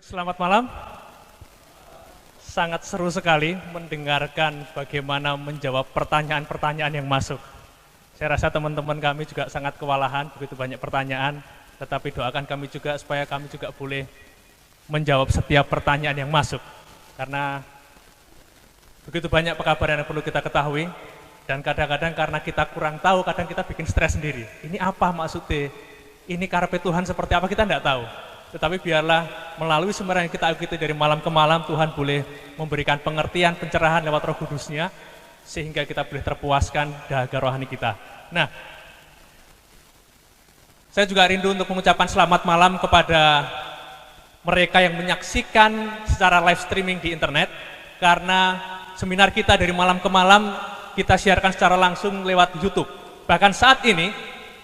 Baik, selamat malam. Sangat seru sekali mendengarkan bagaimana menjawab pertanyaan-pertanyaan yang masuk. Saya rasa teman-teman kami juga sangat kewalahan, begitu banyak pertanyaan, tetapi doakan kami juga supaya kami juga boleh menjawab setiap pertanyaan yang masuk. Karena begitu banyak pekabaran yang perlu kita ketahui, dan kadang-kadang karena kita kurang tahu, kadang kita bikin stres sendiri. Ini apa maksudnya? Ini karepe Tuhan seperti apa, kita tidak tahu. Tetapi biarlah melalui sumber yang kita ikuti dari malam ke malam, Tuhan boleh memberikan pengertian, pencerahan lewat Roh Kudus-Nya, sehingga kita boleh terpuaskan dahaga rohani kita. Nah, saya juga rindu untuk mengucapkan selamat malam kepada mereka yang menyaksikan secara live streaming di internet, karena seminar kita dari malam ke malam kita siarkan secara langsung lewat YouTube. Bahkan saat ini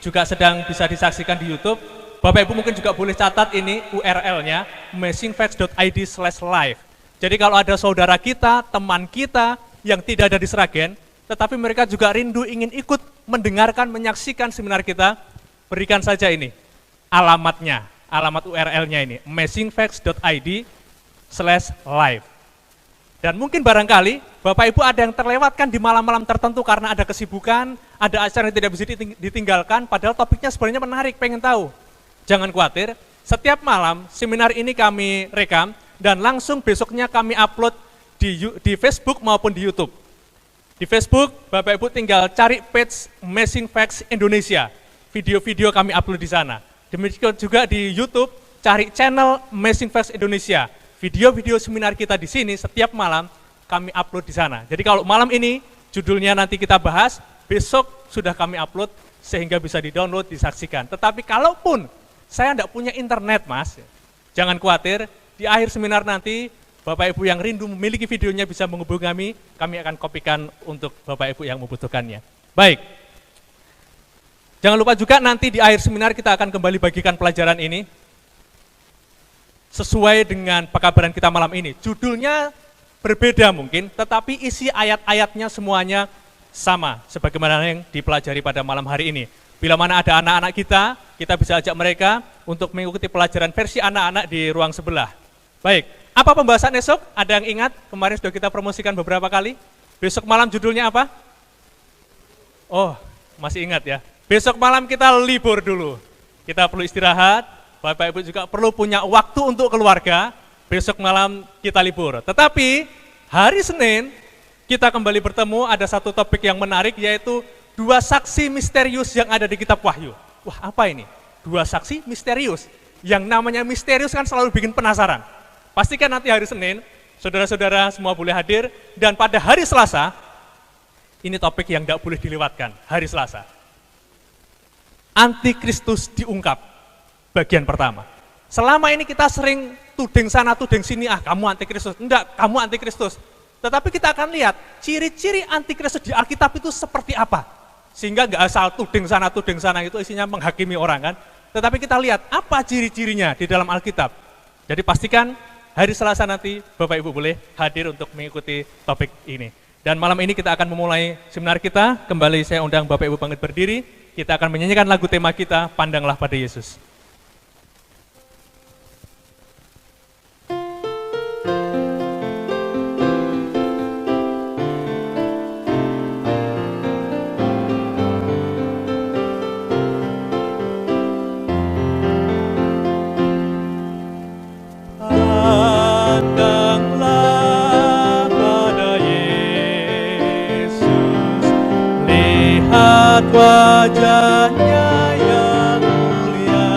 juga sedang bisa disaksikan di YouTube. Bapak Ibu mungkin juga boleh catat ini URL-nya, amazingfacts.id/live. Jadi kalau ada saudara kita, teman kita yang tidak ada di Sragen, tetapi mereka juga rindu ingin ikut mendengarkan, menyaksikan seminar kita, berikan saja ini alamatnya, alamat URL-nya ini, amazingfacts.id/live. Dan mungkin barangkali Bapak Ibu ada yang terlewatkan di malam-malam tertentu karena ada kesibukan, ada acara yang tidak bisa ditinggalkan, padahal topiknya sebenarnya menarik, pengen tahu. Jangan khawatir, setiap malam seminar ini kami rekam dan langsung besoknya kami upload di Facebook maupun di YouTube. Di Facebook, Bapak Ibu tinggal cari page Amazing Facts Indonesia. Video-video kami upload di sana. Demikian juga di YouTube, cari channel Amazing Facts Indonesia. Video-video seminar kita di sini setiap malam kami upload di sana. Jadi kalau malam ini judulnya nanti kita bahas, besok sudah kami upload sehingga bisa di-download, disaksikan. Tetapi kalaupun saya tidak punya internet, Mas, jangan khawatir, di akhir seminar nanti Bapak Ibu yang rindu memiliki videonya bisa menghubungi kami akan kopikan untuk Bapak Ibu yang membutuhkannya. Baik, jangan lupa juga nanti di akhir seminar kita akan kembali bagikan pelajaran ini, sesuai dengan pekabaran kita malam ini. Judulnya berbeda mungkin, tetapi isi ayat-ayatnya semuanya sama, sebagaimana yang dipelajari pada malam hari ini. Bila mana ada anak-anak kita bisa ajak mereka untuk mengikuti pelajaran versi anak-anak di ruang sebelah. Baik, apa pembahasan esok? Ada yang ingat? Kemarin sudah kita promosikan beberapa kali. Besok malam judulnya apa? Oh, masih ingat ya. Besok malam kita libur dulu. Kita perlu istirahat, Bapak Ibu juga perlu punya waktu untuk keluarga. Besok malam kita libur. Tetapi hari Senin kita kembali bertemu, ada satu topik yang menarik, yaitu 2 saksi misterius yang ada di kitab Wahyu. Wah, apa ini? 2 saksi misterius. Yang namanya misterius kan selalu bikin penasaran. Pastikan nanti hari Senin, saudara-saudara semua boleh hadir, dan pada hari Selasa, ini topik yang tidak boleh dilewatkan, hari Selasa. Antikristus diungkap, bagian pertama. Selama ini kita sering tuding sana, tuding sini, kamu antikristus. Enggak, kamu antikristus. Tetapi kita akan lihat, ciri-ciri antikristus di Alkitab itu seperti apa. Sehingga nggak asal tuding sana itu isinya menghakimi orang kan. Tetapi kita lihat apa ciri-cirinya di dalam Alkitab. Jadi pastikan hari Selasa nanti Bapak Ibu boleh hadir untuk mengikuti topik ini. Dan malam ini kita akan memulai seminar kita. Kembali saya undang Bapak Ibu bangkit berdiri. Kita akan menyanyikan lagu tema kita, Pandanglah pada Yesus. Wajahnya yang mulia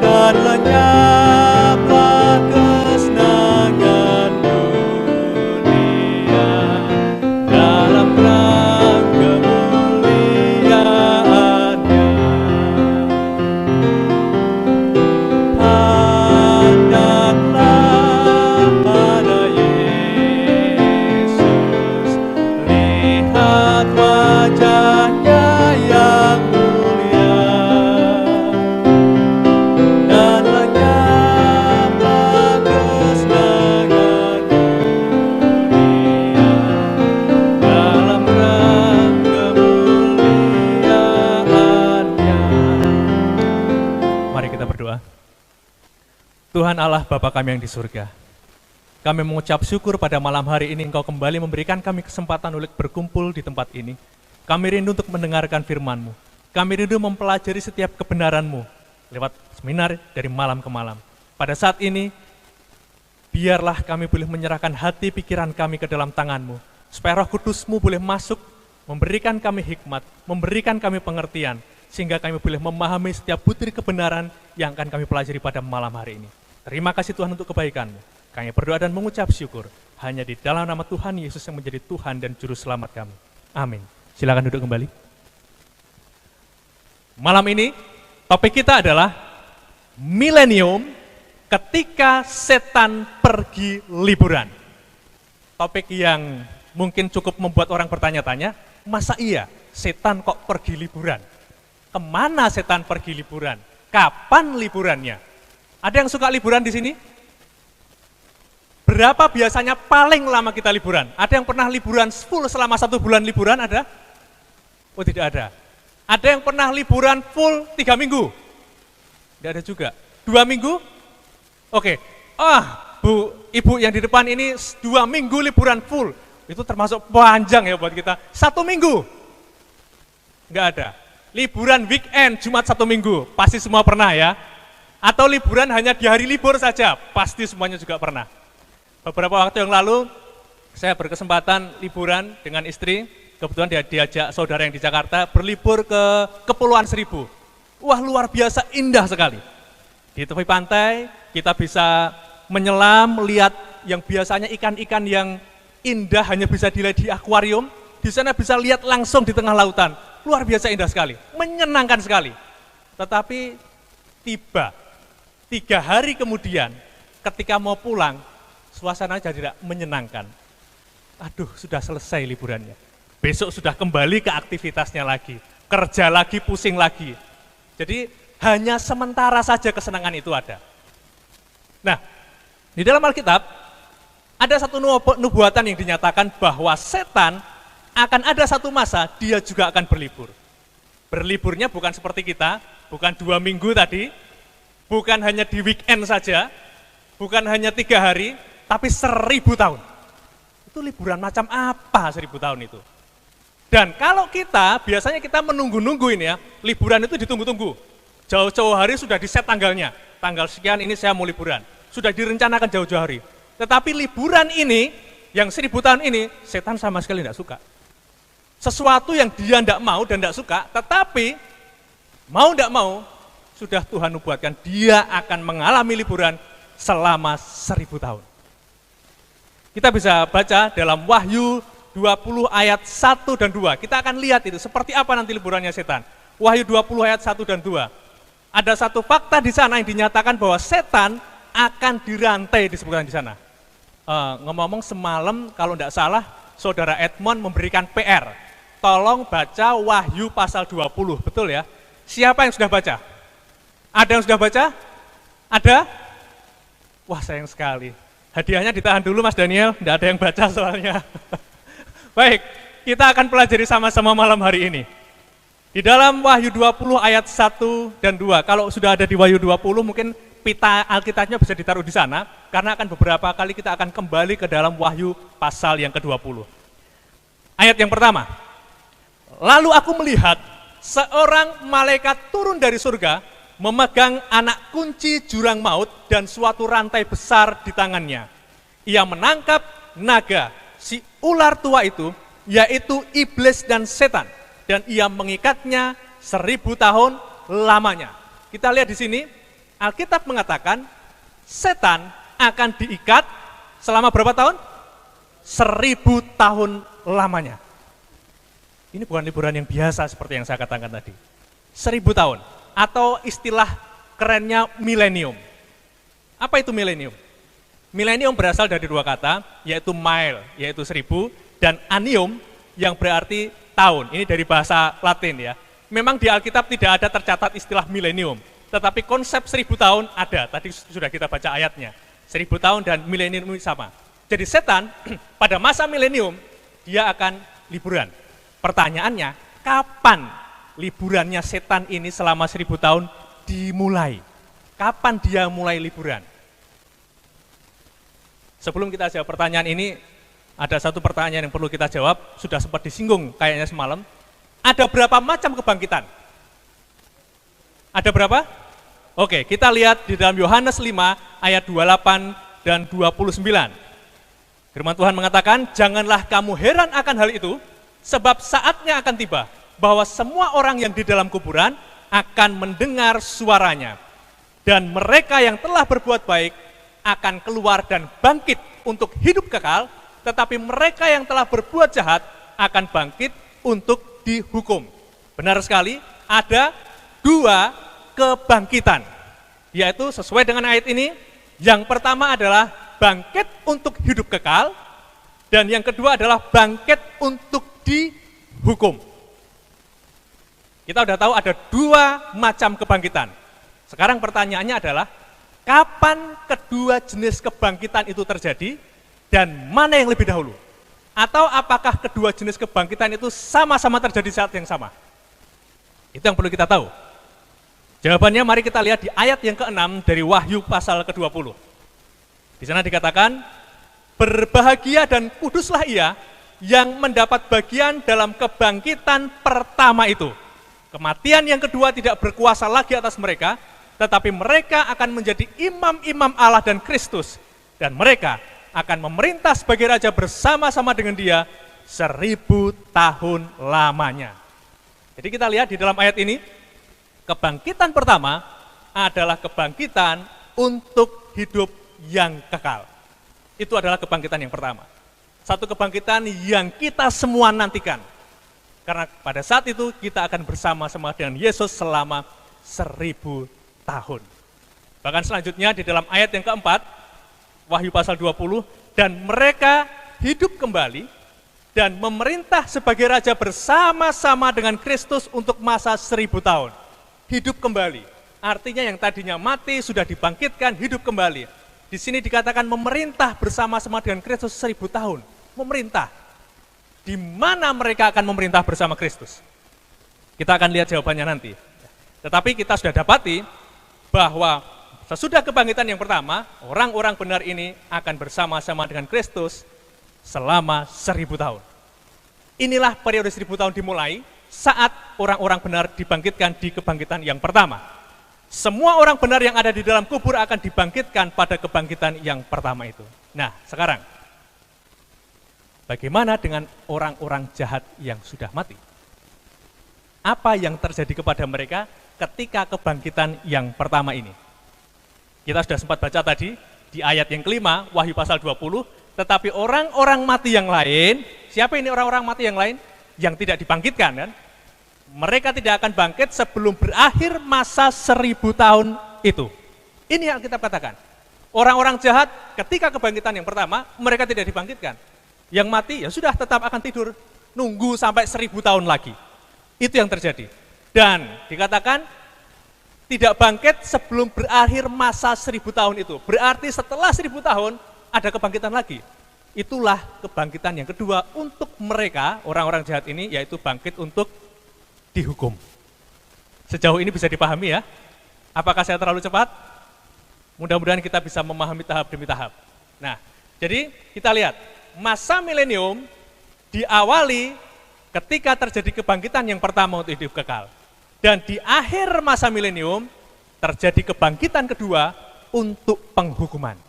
dan lenyaplah kesenangan dunia dalam terang kemuliaan-Nya. Pandanglah pada Yesus, lihat wajahnya Tuhan Allah Bapa kami yang di surga, kami mengucap syukur pada malam hari ini Engkau kembali memberikan kami kesempatan untuk berkumpul di tempat ini. Kami rindu untuk mendengarkan firman-Mu. Kami rindu mempelajari setiap kebenaran-Mu lewat seminar dari malam ke malam. Pada saat ini, biarlah kami boleh menyerahkan hati pikiran kami ke dalam tangan-Mu, supaya Roh Kudus-Mu boleh masuk, memberikan kami hikmat, memberikan kami pengertian, sehingga kami boleh memahami setiap butir kebenaran yang akan kami pelajari pada malam hari ini. Terima kasih Tuhan untuk kebaikan-Mu. Kami berdoa dan mengucap syukur hanya di dalam nama Tuhan Yesus yang menjadi Tuhan dan Juru Selamat kami. Amin. Silakan duduk kembali. Malam ini topik kita adalah milenium ketika setan pergi liburan. Topik yang mungkin cukup membuat orang bertanya-tanya, masa iya setan kok pergi liburan? Kemana setan pergi liburan? Kapan liburannya? Ada yang suka liburan di sini? Berapa biasanya paling lama kita liburan? Ada yang pernah liburan full selama 1 bulan liburan ada? Oh tidak ada. Ada yang pernah liburan full 3 minggu? Tidak ada juga. 2 minggu? Oke. Bu, ibu yang di depan ini 2 minggu liburan full. Itu termasuk panjang ya buat kita. 1 minggu? Enggak ada. Liburan weekend, Jumat 1 minggu. Pasti semua pernah ya. Atau liburan hanya di hari libur saja. Pasti semuanya juga pernah. Beberapa waktu yang lalu, saya berkesempatan liburan dengan istri, kebetulan dia diajak saudara yang di Jakarta, berlibur ke Kepulauan Seribu. Wah luar biasa indah sekali. Di tepi pantai, kita bisa menyelam, melihat yang biasanya ikan-ikan yang indah hanya bisa dilihat di akuarium, di sana bisa lihat langsung di tengah lautan. Luar biasa indah sekali, menyenangkan sekali. Tetapi tiba, 3 hari kemudian, ketika mau pulang, suasana jadi tidak menyenangkan. Aduh, sudah selesai liburannya. Besok sudah kembali ke aktivitasnya lagi, kerja lagi, pusing lagi. Jadi hanya sementara saja kesenangan itu ada. Nah, di dalam Alkitab ada satu nubuatan yang dinyatakan bahwa setan akan ada satu masa dia juga akan berlibur. Berliburnya bukan seperti kita, bukan 2 minggu tadi, bukan hanya di weekend saja, bukan hanya 3 hari, tapi 1000 tahun. Itu liburan macam apa 1000 tahun itu? Dan kalau kita, biasanya kita menunggu-nunggu ini ya, liburan itu ditunggu-tunggu. Jauh-jauh hari sudah di-set tanggalnya. Tanggal sekian ini saya mau liburan. Sudah direncanakan jauh-jauh hari. Tetapi liburan ini, yang 1000 tahun ini, setan sama sekali tidak suka. Sesuatu yang dia tidak mau dan tidak suka, tetapi mau tidak mau, sudah Tuhan nubuatkan, dia akan mengalami liburan selama 1000 tahun. Kita bisa baca dalam Wahyu 20 ayat 1 dan 2. Kita akan lihat itu seperti apa nanti liburannya setan. Wahyu 20 ayat 1 dan 2. Ada satu fakta di sana yang dinyatakan bahwa setan akan dirantai disebutkan di sana. Ngomong-ngomong semalam kalau tidak salah saudara Edmond memberikan PR. Tolong baca Wahyu pasal 20, betul ya? Siapa yang sudah baca? Ada yang sudah baca? Ada? Wah sayang sekali. Hadiahnya ditahan dulu Mas Daniel, tidak ada yang baca soalnya. Baik, kita akan pelajari sama-sama malam hari ini. Di dalam Wahyu 20 ayat 1 dan 2, kalau sudah ada di Wahyu 20 mungkin pita Alkitabnya bisa ditaruh di sana, karena akan beberapa kali kita akan kembali ke dalam Wahyu pasal yang ke-20. Ayat yang pertama, lalu aku melihat seorang malaikat turun dari surga, memegang anak kunci jurang maut dan suatu rantai besar di tangannya. Ia menangkap naga, si ular tua itu, yaitu iblis dan setan, dan ia mengikatnya 1000 tahun lamanya. Kita lihat di sini, Alkitab mengatakan setan akan diikat selama berapa tahun? 1000 tahun lamanya. Ini bukan liburan yang biasa seperti yang saya katakan tadi. 1000 tahun, atau istilah kerennya milenium. Apa itu milenium? Milenium berasal dari 2 kata, yaitu mile, yaitu 1000, dan annium, yang berarti tahun. Ini dari bahasa Latin ya. Memang di Alkitab tidak ada tercatat istilah milenium, tetapi konsep 1000 tahun ada. Tadi sudah kita baca ayatnya. 1000 tahun dan milenium ini sama. Jadi setan pada masa milenium, dia akan liburan. Pertanyaannya, kapan liburannya setan ini selama 1000 tahun dimulai? Kapan dia mulai liburan? Sebelum kita jawab pertanyaan ini, ada satu pertanyaan yang perlu kita jawab, sudah sempat disinggung kayaknya semalam. Ada berapa macam kebangkitan? Ada berapa? Oke, kita lihat di dalam Yohanes 5 ayat 28 dan 29. Firman Tuhan mengatakan, janganlah kamu heran akan hal itu, sebab saatnya akan tiba, bahwa semua orang yang di dalam kuburan akan mendengar suaranya. Dan mereka yang telah berbuat baik akan keluar dan bangkit untuk hidup kekal, tetapi mereka yang telah berbuat jahat akan bangkit untuk dihukum. Benar sekali, ada dua kebangkitan, yaitu sesuai dengan ayat ini. Yang pertama adalah bangkit untuk hidup kekal, dan yang kedua adalah bangkit untuk dihukum. Kita sudah tahu ada dua macam kebangkitan. Sekarang pertanyaannya adalah, kapan kedua jenis kebangkitan itu terjadi dan mana yang lebih dahulu? Atau apakah kedua jenis kebangkitan itu sama-sama terjadi saat yang sama? Itu yang perlu kita tahu. Jawabannya mari kita lihat di ayat yang ke-6 dari Wahyu pasal ke-20. Di sana dikatakan, berbahagia dan kuduslah ia yang mendapat bagian dalam kebangkitan pertama itu. Kematian yang kedua tidak berkuasa lagi atas mereka, tetapi mereka akan menjadi imam-imam Allah dan Kristus, dan mereka akan memerintah sebagai raja bersama-sama dengan dia 1000 tahun lamanya. Jadi kita lihat di dalam ayat ini, kebangkitan pertama adalah kebangkitan untuk hidup yang kekal. Itu adalah kebangkitan yang pertama. Satu kebangkitan yang kita semua nantikan. Karena pada saat itu kita akan bersama-sama dengan Yesus selama 1000 tahun. Bahkan selanjutnya di dalam ayat yang keempat, Wahyu pasal 20, dan mereka hidup kembali dan memerintah sebagai raja bersama-sama dengan Kristus untuk masa 1000 tahun. Hidup kembali, artinya yang tadinya mati sudah dibangkitkan, hidup kembali. Di sini dikatakan memerintah bersama-sama dengan Kristus 1000 tahun. Memerintah. Di mana mereka akan memerintah bersama Kristus? Kita akan lihat jawabannya nanti. Tetapi kita sudah dapati bahwa sesudah kebangkitan yang pertama, orang-orang benar ini akan bersama-sama dengan Kristus selama 1000 tahun. Inilah periode 1000 tahun dimulai saat orang-orang benar dibangkitkan di kebangkitan yang pertama. Semua orang benar yang ada di dalam kubur akan dibangkitkan pada kebangkitan yang pertama itu. Nah, sekarang, bagaimana dengan orang-orang jahat yang sudah mati? Apa yang terjadi kepada mereka ketika kebangkitan yang pertama ini? Kita sudah sempat baca tadi di ayat yang kelima, Wahyu pasal 20, tetapi orang-orang mati yang lain, siapa ini orang-orang mati yang lain? Yang tidak dibangkitkan kan? Mereka tidak akan bangkit sebelum berakhir masa 1000 tahun itu. Ini yang kita katakan. Orang-orang jahat ketika kebangkitan yang pertama, mereka tidak dibangkitkan. Yang mati ya sudah tetap akan tidur, nunggu sampai 1000 tahun lagi. Itu yang terjadi. Dan dikatakan tidak bangkit sebelum berakhir masa 1000 tahun itu. Berarti setelah 1000 tahun ada kebangkitan lagi. Itulah kebangkitan yang kedua untuk mereka, orang-orang jahat ini, yaitu bangkit untuk dihukum. Sejauh ini bisa dipahami ya? Apakah saya terlalu cepat? Mudah-mudahan kita bisa memahami tahap demi tahap. Nah, jadi kita lihat, masa milenium diawali ketika terjadi kebangkitan yang pertama untuk hidup kekal. Dan di akhir masa milenium terjadi kebangkitan kedua untuk penghukuman.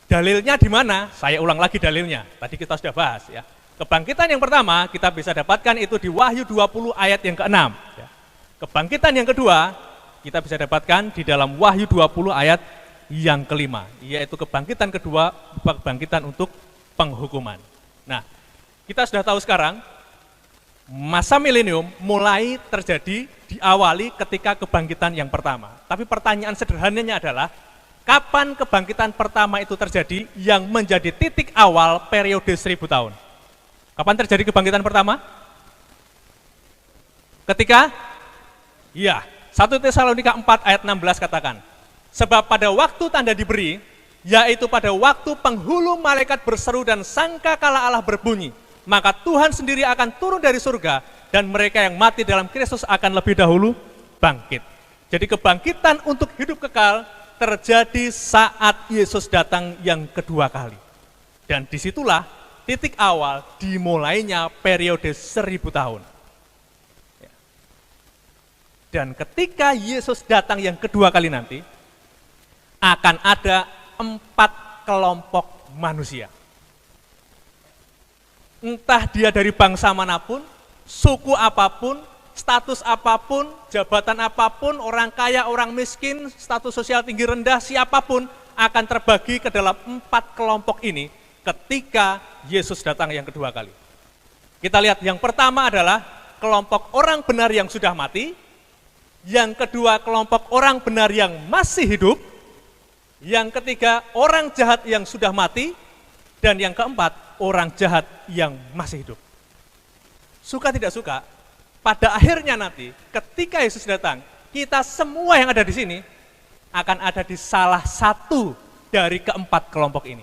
Dalilnya di mana? Saya ulang lagi dalilnya. Tadi kita sudah bahas ya. Kebangkitan yang pertama kita bisa dapatkan itu di Wahyu 20 ayat yang ke-6. Ya. Kebangkitan yang kedua kita bisa dapatkan di dalam Wahyu 20 ayat yang kelima, yaitu kebangkitan kedua, kebangkitan untuk penghukuman. Nah, kita sudah tahu sekarang masa milenium mulai terjadi diawali ketika kebangkitan yang pertama. Tapi pertanyaan sederhananya adalah, kapan kebangkitan pertama itu terjadi yang menjadi titik awal periode 1000 tahun? Kapan terjadi kebangkitan pertama? Ketika? Ya, 1 Tesalonika 4 ayat 16 katakan, sebab pada waktu tanda diberi, yaitu pada waktu penghulu malaikat berseru dan sangkakala Allah berbunyi, maka Tuhan sendiri akan turun dari surga dan mereka yang mati dalam Kristus akan lebih dahulu bangkit. Jadi kebangkitan untuk hidup kekal terjadi saat Yesus datang yang kedua kali. Dan disitulah titik awal dimulainya periode 1000 tahun. Dan ketika Yesus datang yang kedua kali nanti, akan ada 4 kelompok manusia. Entah dia dari bangsa manapun, suku apapun, status apapun, jabatan apapun, orang kaya, orang miskin, status sosial tinggi rendah, siapapun akan terbagi ke dalam 4 kelompok ini ketika Yesus datang yang kedua kali. Kita lihat yang pertama adalah kelompok orang benar yang sudah mati, yang kedua kelompok orang benar yang masih hidup, yang ketiga orang jahat yang sudah mati, dan yang keempat orang jahat yang masih hidup. Suka tidak suka, pada akhirnya nanti ketika Yesus datang, kita semua yang ada di sini akan ada di salah satu dari keempat kelompok ini.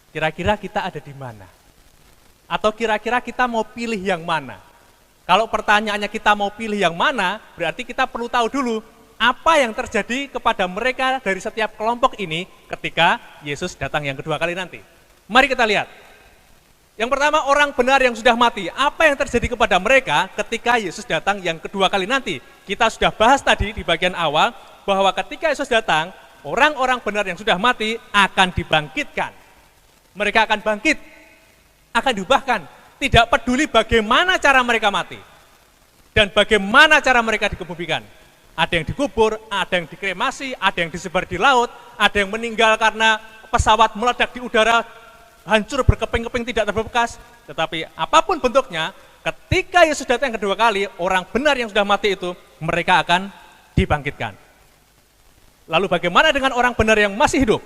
Kira-kira kita ada di mana? Atau kira-kira kita mau pilih yang mana? Kalau pertanyaannya kita mau pilih yang mana, berarti kita perlu tahu dulu apa yang terjadi kepada mereka dari setiap kelompok ini ketika Yesus datang yang kedua kali nanti. Mari kita lihat. Yang pertama, orang benar yang sudah mati. Apa yang terjadi kepada mereka ketika Yesus datang yang kedua kali nanti? Kita sudah bahas tadi di bagian awal bahwa ketika Yesus datang, orang-orang benar yang sudah mati akan dibangkitkan. Mereka akan bangkit, akan diubahkan. Tidak peduli bagaimana cara mereka mati dan bagaimana cara mereka dikebumikan. Ada yang dikubur, ada yang dikremasi, ada yang disebar di laut, ada yang meninggal karena pesawat meledak di udara, hancur berkeping-keping tidak terbekas. Tetapi apapun bentuknya, ketika Yesus datang yang kedua kali, orang benar yang sudah mati itu, mereka akan dibangkitkan. Lalu bagaimana dengan orang benar yang masih hidup?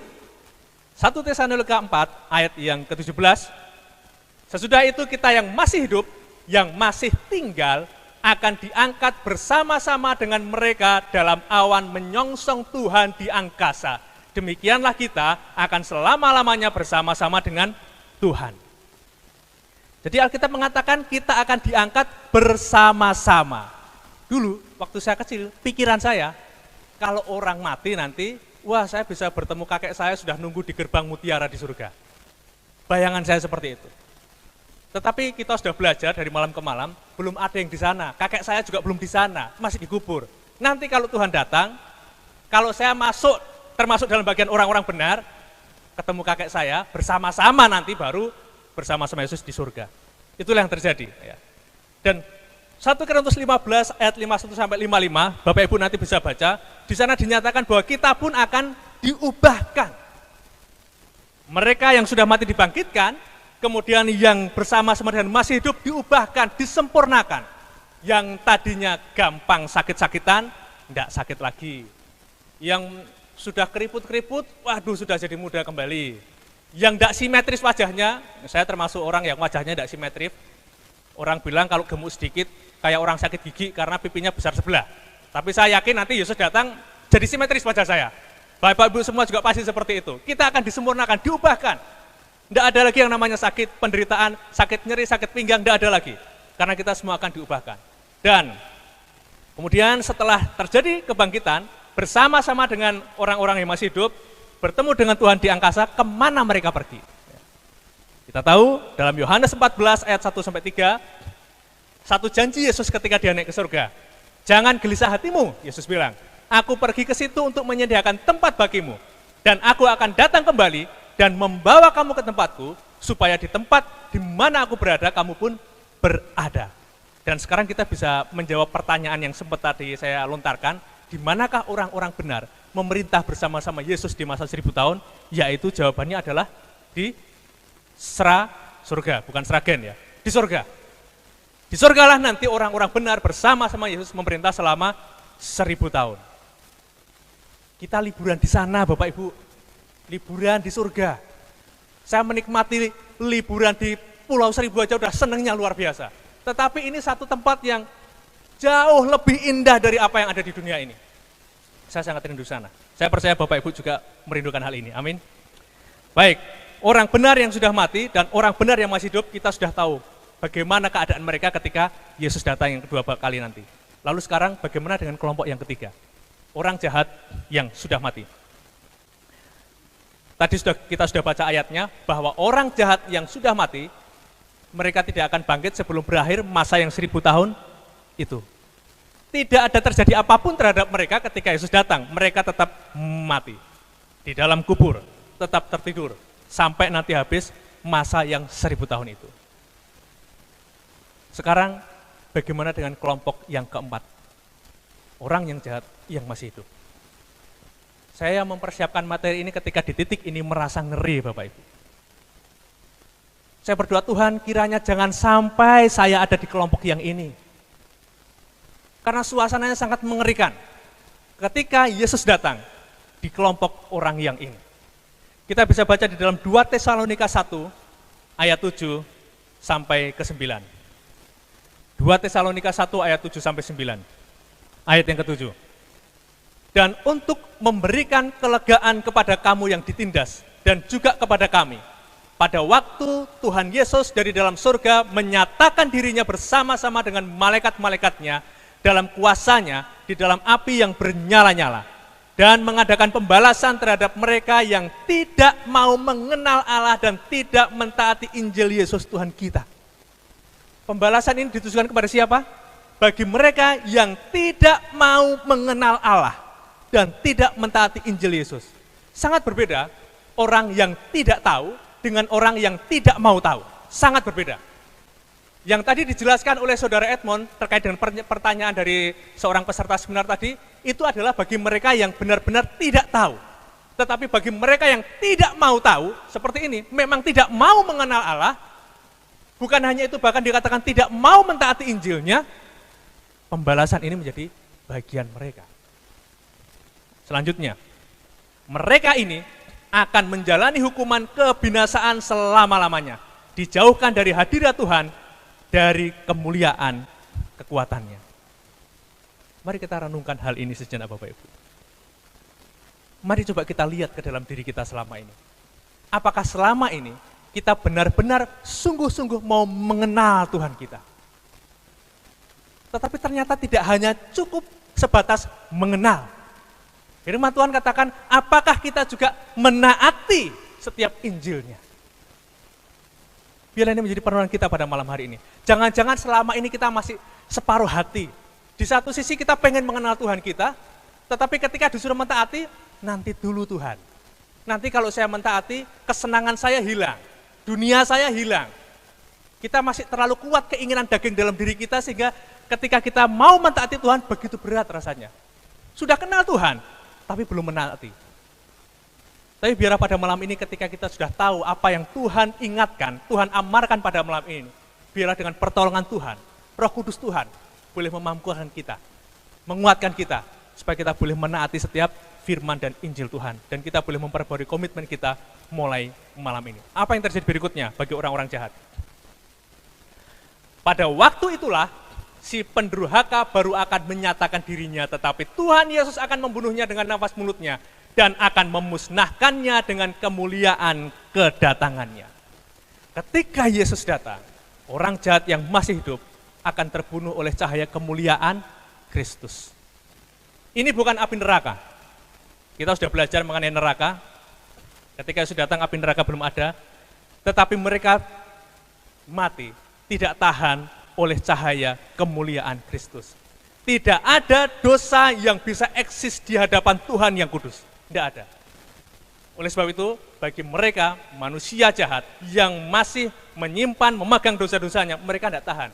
1 Tesalonika 4 ayat yang ke-17, sesudah itu kita yang masih hidup, yang masih tinggal, akan diangkat bersama-sama dengan mereka dalam awan menyongsong Tuhan di angkasa. Demikianlah kita akan selama-lamanya bersama-sama dengan Tuhan. Jadi Alkitab mengatakan kita akan diangkat bersama-sama. Dulu waktu saya kecil, pikiran saya, kalau orang mati nanti, wah saya bisa bertemu kakek saya sudah nunggu di gerbang mutiara di surga. Bayangan saya seperti itu. Tetapi kita sudah belajar dari malam ke malam, belum ada yang di sana. Kakek saya juga belum di sana, masih dikubur. Nanti kalau Tuhan datang, kalau saya masuk, termasuk dalam bagian orang-orang benar, ketemu kakek saya, bersama-sama nanti baru bersama-sama Yesus di surga. Itulah yang terjadi. Dan 1 Korintus 15 ayat 51 sampai 55, Bapak Ibu nanti bisa baca, di sana dinyatakan bahwa kita pun akan diubahkan. Mereka yang sudah mati dibangkitkan, kemudian yang bersama-sama dengan masih hidup diubahkan, disempurnakan. Yang tadinya gampang sakit-sakitan, tidak sakit lagi. Yang sudah keriput-keriput, waduh sudah jadi muda kembali. Yang tidak simetris wajahnya, saya termasuk orang yang wajahnya tidak simetris. Orang bilang kalau gemuk sedikit, kayak orang sakit gigi karena pipinya besar sebelah. Tapi saya yakin nanti Yesus datang, jadi simetris wajah saya. Bapak Ibu semua juga pasti seperti itu. Kita akan disempurnakan, diubahkan. Tidak ada lagi yang namanya sakit, penderitaan, sakit nyeri, sakit pinggang, tidak ada lagi. Karena kita semua akan diubahkan. Dan kemudian setelah terjadi kebangkitan, bersama-sama dengan orang-orang yang masih hidup, bertemu dengan Tuhan di angkasa, kemana mereka pergi? Kita tahu dalam Yohanes 14 ayat 1-3, satu janji Yesus ketika dia naik ke surga. Jangan gelisah hatimu, Yesus bilang. Aku pergi ke situ untuk menyediakan tempat bagimu. Dan aku akan datang kembali dan membawa kamu ke tempatku, supaya di tempat di mana aku berada, kamu pun berada. Dan sekarang kita bisa menjawab pertanyaan yang sempat tadi saya lontarkan, di manakah orang-orang benar memerintah bersama-sama Yesus di masa 1000 tahun? Yaitu jawabannya adalah di surga, bukan seragen ya, di surga. Di surgalah nanti orang-orang benar bersama-sama Yesus memerintah selama 1000 tahun. Kita liburan di sana Bapak Ibu, liburan di surga. Saya menikmati liburan di Pulau Seribu aja udah senengnya luar biasa. Tetapi ini satu tempat yang jauh lebih indah dari apa yang ada di dunia ini. Saya sangat rindu sana. Saya percaya Bapak Ibu juga merindukan hal ini. Amin. Baik, orang benar yang sudah mati dan orang benar yang masih hidup, kita sudah tahu bagaimana keadaan mereka ketika Yesus datang yang kedua kali nanti. Lalu sekarang bagaimana dengan kelompok yang ketiga? orang jahat yang sudah mati. Tadi kita sudah baca ayatnya bahwa orang jahat yang sudah mati, mereka tidak akan bangkit sebelum berakhir masa yang 1000 tahun itu. Tidak ada terjadi apapun terhadap mereka ketika Yesus datang. Mereka tetap mati di dalam kubur, tetap tertidur sampai nanti habis masa yang 1000 tahun itu. Sekarang bagaimana dengan kelompok yang keempat? Orang yang jahat yang masih hidup. Saya mempersiapkan materi ini ketika di titik ini merasa ngeri, Bapak Ibu. Saya berdoa, Tuhan, kiranya jangan sampai saya ada di kelompok yang ini. Karena suasananya sangat mengerikan ketika Yesus datang di kelompok orang yang ini. Kita bisa baca di dalam 2 Tesalonika 1 ayat 7 sampai ke 9. 2 Tesalonika 1 ayat 7 sampai 9. Ayat yang ke-7. Dan untuk memberikan kelegaan kepada kamu yang ditindas dan juga kepada kami, pada waktu Tuhan Yesus dari dalam surga menyatakan dirinya bersama-sama dengan malaikat-malaikatnya dalam kuasanya di dalam api yang bernyala-nyala dan mengadakan pembalasan terhadap mereka yang tidak mau mengenal Allah dan tidak mentaati Injil Yesus Tuhan kita. Pembalasan ini ditujukan kepada siapa? Bagi mereka yang tidak mau mengenal Allah dan tidak mentaati Injil Yesus. Sangat berbeda orang yang tidak tahu dengan orang yang tidak mau tahu. Sangat berbeda. Yang tadi dijelaskan oleh Saudara Edmond terkait dengan pertanyaan dari seorang peserta seminar tadi, itu adalah bagi mereka yang benar-benar tidak tahu. Tetapi bagi mereka yang tidak mau tahu, seperti ini, memang tidak mau mengenal Allah, bukan hanya itu, bahkan dikatakan tidak mau mentaati Injilnya, pembalasan ini menjadi bagian mereka. Selanjutnya, mereka ini akan menjalani hukuman kebinasaan selama-lamanya, dijauhkan dari hadirat Tuhan, dari kemuliaan kekuatannya. Mari kita renungkan hal ini sejenak, Bapak Ibu. Mari coba kita lihat ke dalam diri kita selama ini. Apakah selama ini kita benar-benar sungguh-sungguh mau mengenal Tuhan kita? Tetapi ternyata tidak hanya cukup sebatas mengenal. Firman Tuhan katakan, apakah kita juga menaati setiap Injilnya? Biarlah ini menjadi perenungan kita pada malam hari ini. Jangan-jangan selama ini kita masih separuh hati. Di satu sisi kita pengen mengenal Tuhan kita, tetapi ketika disuruh mentaati, nanti dulu Tuhan. Nanti kalau saya mentaati, kesenangan saya hilang, dunia saya hilang. Kita masih terlalu kuat keinginan daging dalam diri kita, sehingga ketika kita mau mentaati Tuhan, begitu berat rasanya. Sudah kenal Tuhan, tapi belum menaati. Tapi biarlah pada malam ini ketika kita sudah tahu apa yang Tuhan ingatkan, Tuhan amarkan pada malam ini, biarlah dengan pertolongan Tuhan, Roh Kudus Tuhan, boleh memampukan kita, menguatkan kita, supaya kita boleh menaati setiap firman dan Injil Tuhan, dan kita boleh memperbarui komitmen kita mulai malam ini. Apa yang terjadi berikutnya bagi orang-orang jahat? Pada waktu itulah, si pendurhaka baru akan menyatakan dirinya, tetapi Tuhan Yesus akan membunuhnya dengan nafas mulutnya, dan akan memusnahkannya dengan kemuliaan kedatangannya. Ketika Yesus datang, orang jahat yang masih hidup akan terbunuh oleh cahaya kemuliaan Kristus. Ini bukan api neraka. Kita sudah belajar mengenai neraka. Ketika Yesus datang, api neraka belum ada. Tetapi mereka mati, tidak tahan oleh cahaya kemuliaan Kristus. Tidak ada dosa yang bisa eksis di hadapan Tuhan yang kudus. Tidak ada. Oleh sebab itu, bagi mereka, manusia jahat yang masih menyimpan, memegang dosa-dosanya, mereka tidak tahan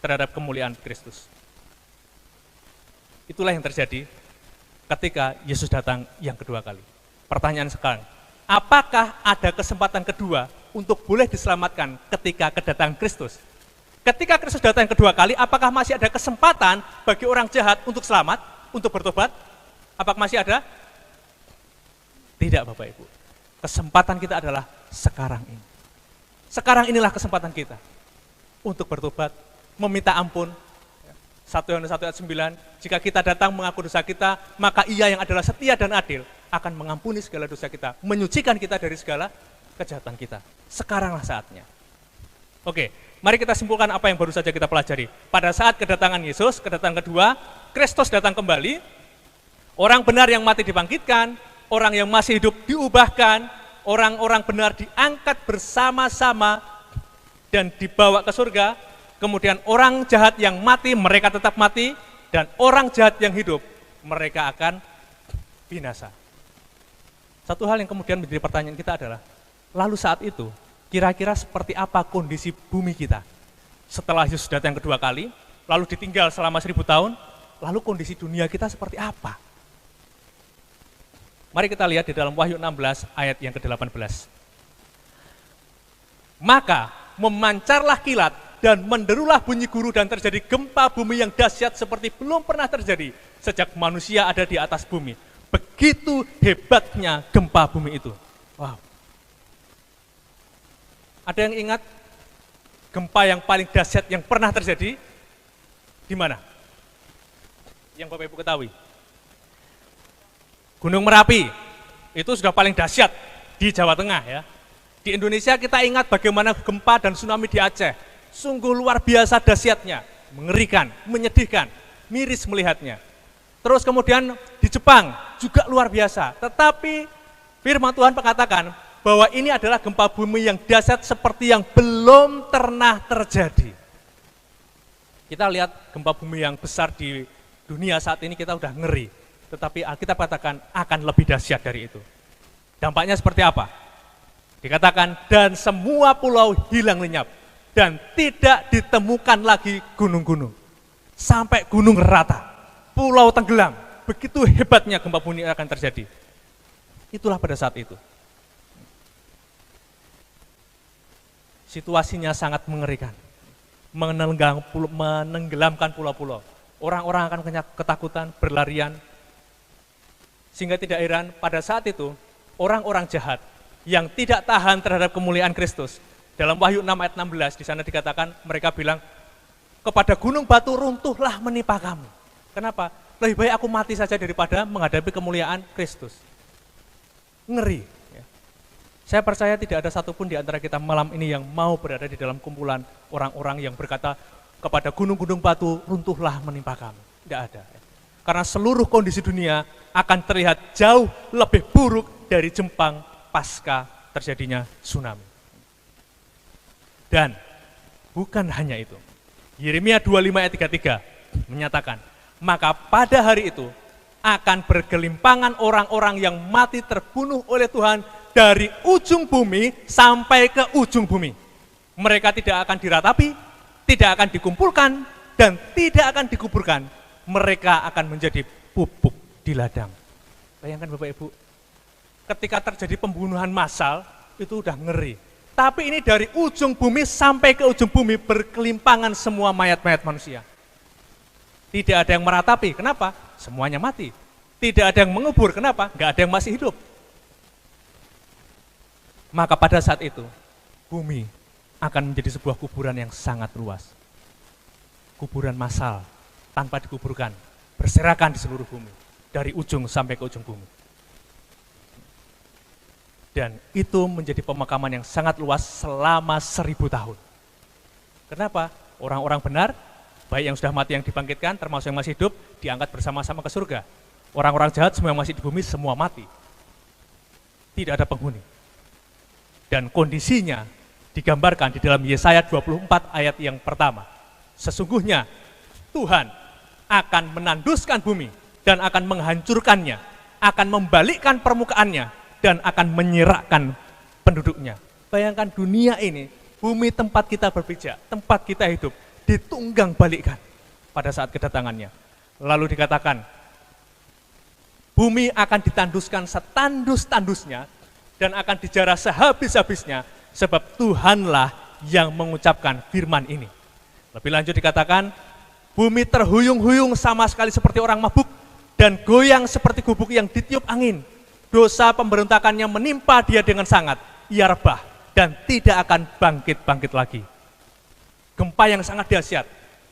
terhadap kemuliaan Kristus. Itulah yang terjadi ketika Yesus datang yang kedua kali. Pertanyaan sekarang, apakah ada kesempatan kedua untuk boleh diselamatkan ketika kedatangan Kristus? Ketika Kristus datang yang kedua kali, apakah masih ada kesempatan bagi orang jahat untuk selamat, untuk bertobat? Apakah masih ada? Tidak, Bapak Ibu. Kesempatan kita adalah sekarang ini. Sekarang inilah kesempatan kita untuk bertobat, meminta ampun. 1 Yohanes 1 ayat 9, jika kita datang mengaku dosa kita, maka Ia yang adalah setia dan adil akan mengampuni segala dosa kita, menyucikan kita dari segala kejahatan kita. Sekaranglah saatnya. Oke, mari kita simpulkan apa yang baru saja kita pelajari. Pada saat kedatangan Yesus, kedatangan kedua, Kristus datang kembali, Orang benar yang mati dibangkitkan, orang yang masih hidup diubahkan, orang-orang benar diangkat bersama-sama dan dibawa ke surga, kemudian orang jahat yang mati, mereka tetap mati, dan orang jahat yang hidup, mereka akan binasa. Satu hal yang kemudian menjadi pertanyaan kita adalah, lalu saat itu, kira-kira seperti apa kondisi bumi kita? Setelah Yesus datang kedua kali, lalu ditinggal selama 1000 tahun, lalu kondisi dunia kita seperti apa? Mari kita lihat di dalam Wahyu 16 ayat yang ke-18. Maka memancarlah kilat dan menderulah bunyi guru dan terjadi gempa bumi yang dahsyat seperti belum pernah terjadi sejak manusia ada di atas bumi. Begitu hebatnya gempa bumi itu. Wow. Ada yang ingat gempa yang paling dahsyat yang pernah terjadi di mana? Yang Bapak Ibu ketahui? Gunung Merapi, itu sudah paling dahsyat di Jawa Tengah ya. Di Indonesia kita ingat bagaimana gempa dan tsunami di Aceh. Sungguh luar biasa dahsyatnya, mengerikan, menyedihkan, miris melihatnya. Terus kemudian di Jepang juga luar biasa. Tetapi firman Tuhan mengatakan bahwa ini adalah gempa bumi yang dahsyat seperti yang belum pernah terjadi. Kita lihat gempa bumi yang besar di dunia saat ini kita udah ngeri. Tetapi Alkitab katakan akan lebih dahsyat dari itu. Dampaknya seperti apa? Dikatakan, dan semua pulau hilang lenyap, dan tidak ditemukan lagi gunung-gunung. Sampai gunung rata, pulau tenggelam, begitu hebatnya gempa bumi akan terjadi. Itulah pada saat itu. Situasinya sangat mengerikan, menenggelamkan pulau-pulau. Orang-orang akan ketakutan, berlarian. Sehingga tidak heran pada saat itu orang-orang jahat yang tidak tahan terhadap kemuliaan Kristus. Dalam Wahyu 6 ayat 16 di sana dikatakan mereka bilang kepada gunung batu runtuhlah menimpa kamu. Kenapa? Lebih baik aku mati saja daripada menghadapi kemuliaan Kristus. Ngeri. Ya. Saya percaya tidak ada satupun di antara kita malam ini yang mau berada di dalam kumpulan orang-orang yang berkata kepada gunung-gunung batu runtuhlah menimpa kamu. Tidak ada. Ya. Karena seluruh kondisi dunia akan terlihat jauh lebih buruk dari Jepang pasca terjadinya tsunami. Dan bukan hanya itu. Yeremia 25 ayat 33 menyatakan, maka pada hari itu akan bergelimpangan orang-orang yang mati terbunuh oleh Tuhan dari ujung bumi sampai ke ujung bumi. Mereka tidak akan diratapi, tidak akan dikumpulkan, dan tidak akan dikuburkan. Mereka akan menjadi pupuk di ladang. Bayangkan Bapak Ibu, ketika terjadi pembunuhan massal, itu udah ngeri. Tapi ini dari ujung bumi sampai ke ujung bumi berkelimpangan semua mayat-mayat manusia. Tidak ada yang meratapi, kenapa? Semuanya mati. Tidak ada yang mengubur, kenapa? Nggak ada yang masih hidup. Maka pada saat itu, bumi akan menjadi sebuah kuburan yang sangat luas. Kuburan massal, tanpa dikuburkan, berserakan di seluruh bumi, dari ujung sampai ke ujung bumi. Dan itu menjadi pemakaman yang sangat luas selama 1000 tahun. Kenapa? Orang-orang benar, baik yang sudah mati yang dibangkitkan, termasuk yang masih hidup, diangkat bersama-sama ke surga. Orang-orang jahat semua yang masih di bumi, semua mati. Tidak ada penghuni. Dan kondisinya digambarkan di dalam Yesaya 24 ayat yang pertama. Sesungguhnya Tuhan akan menanduskan bumi dan akan menghancurkannya, akan membalikkan permukaannya, dan akan menyirakkan penduduknya. Bayangkan dunia ini, bumi tempat kita berpijak, tempat kita hidup, ditunggang balikkan pada saat kedatangannya. Lalu dikatakan, bumi akan ditanduskan setandus-tandusnya dan akan dijarah sehabis-habisnya, sebab Tuhanlah yang mengucapkan firman ini. Lebih lanjut dikatakan, bumi terhuyung-huyung sama sekali seperti orang mabuk dan goyang seperti gubuk yang ditiup angin. Dosa pemberontakannya menimpa dia dengan sangat, ia rebah dan tidak akan bangkit-bangkit lagi. Gempa yang sangat dahsyat.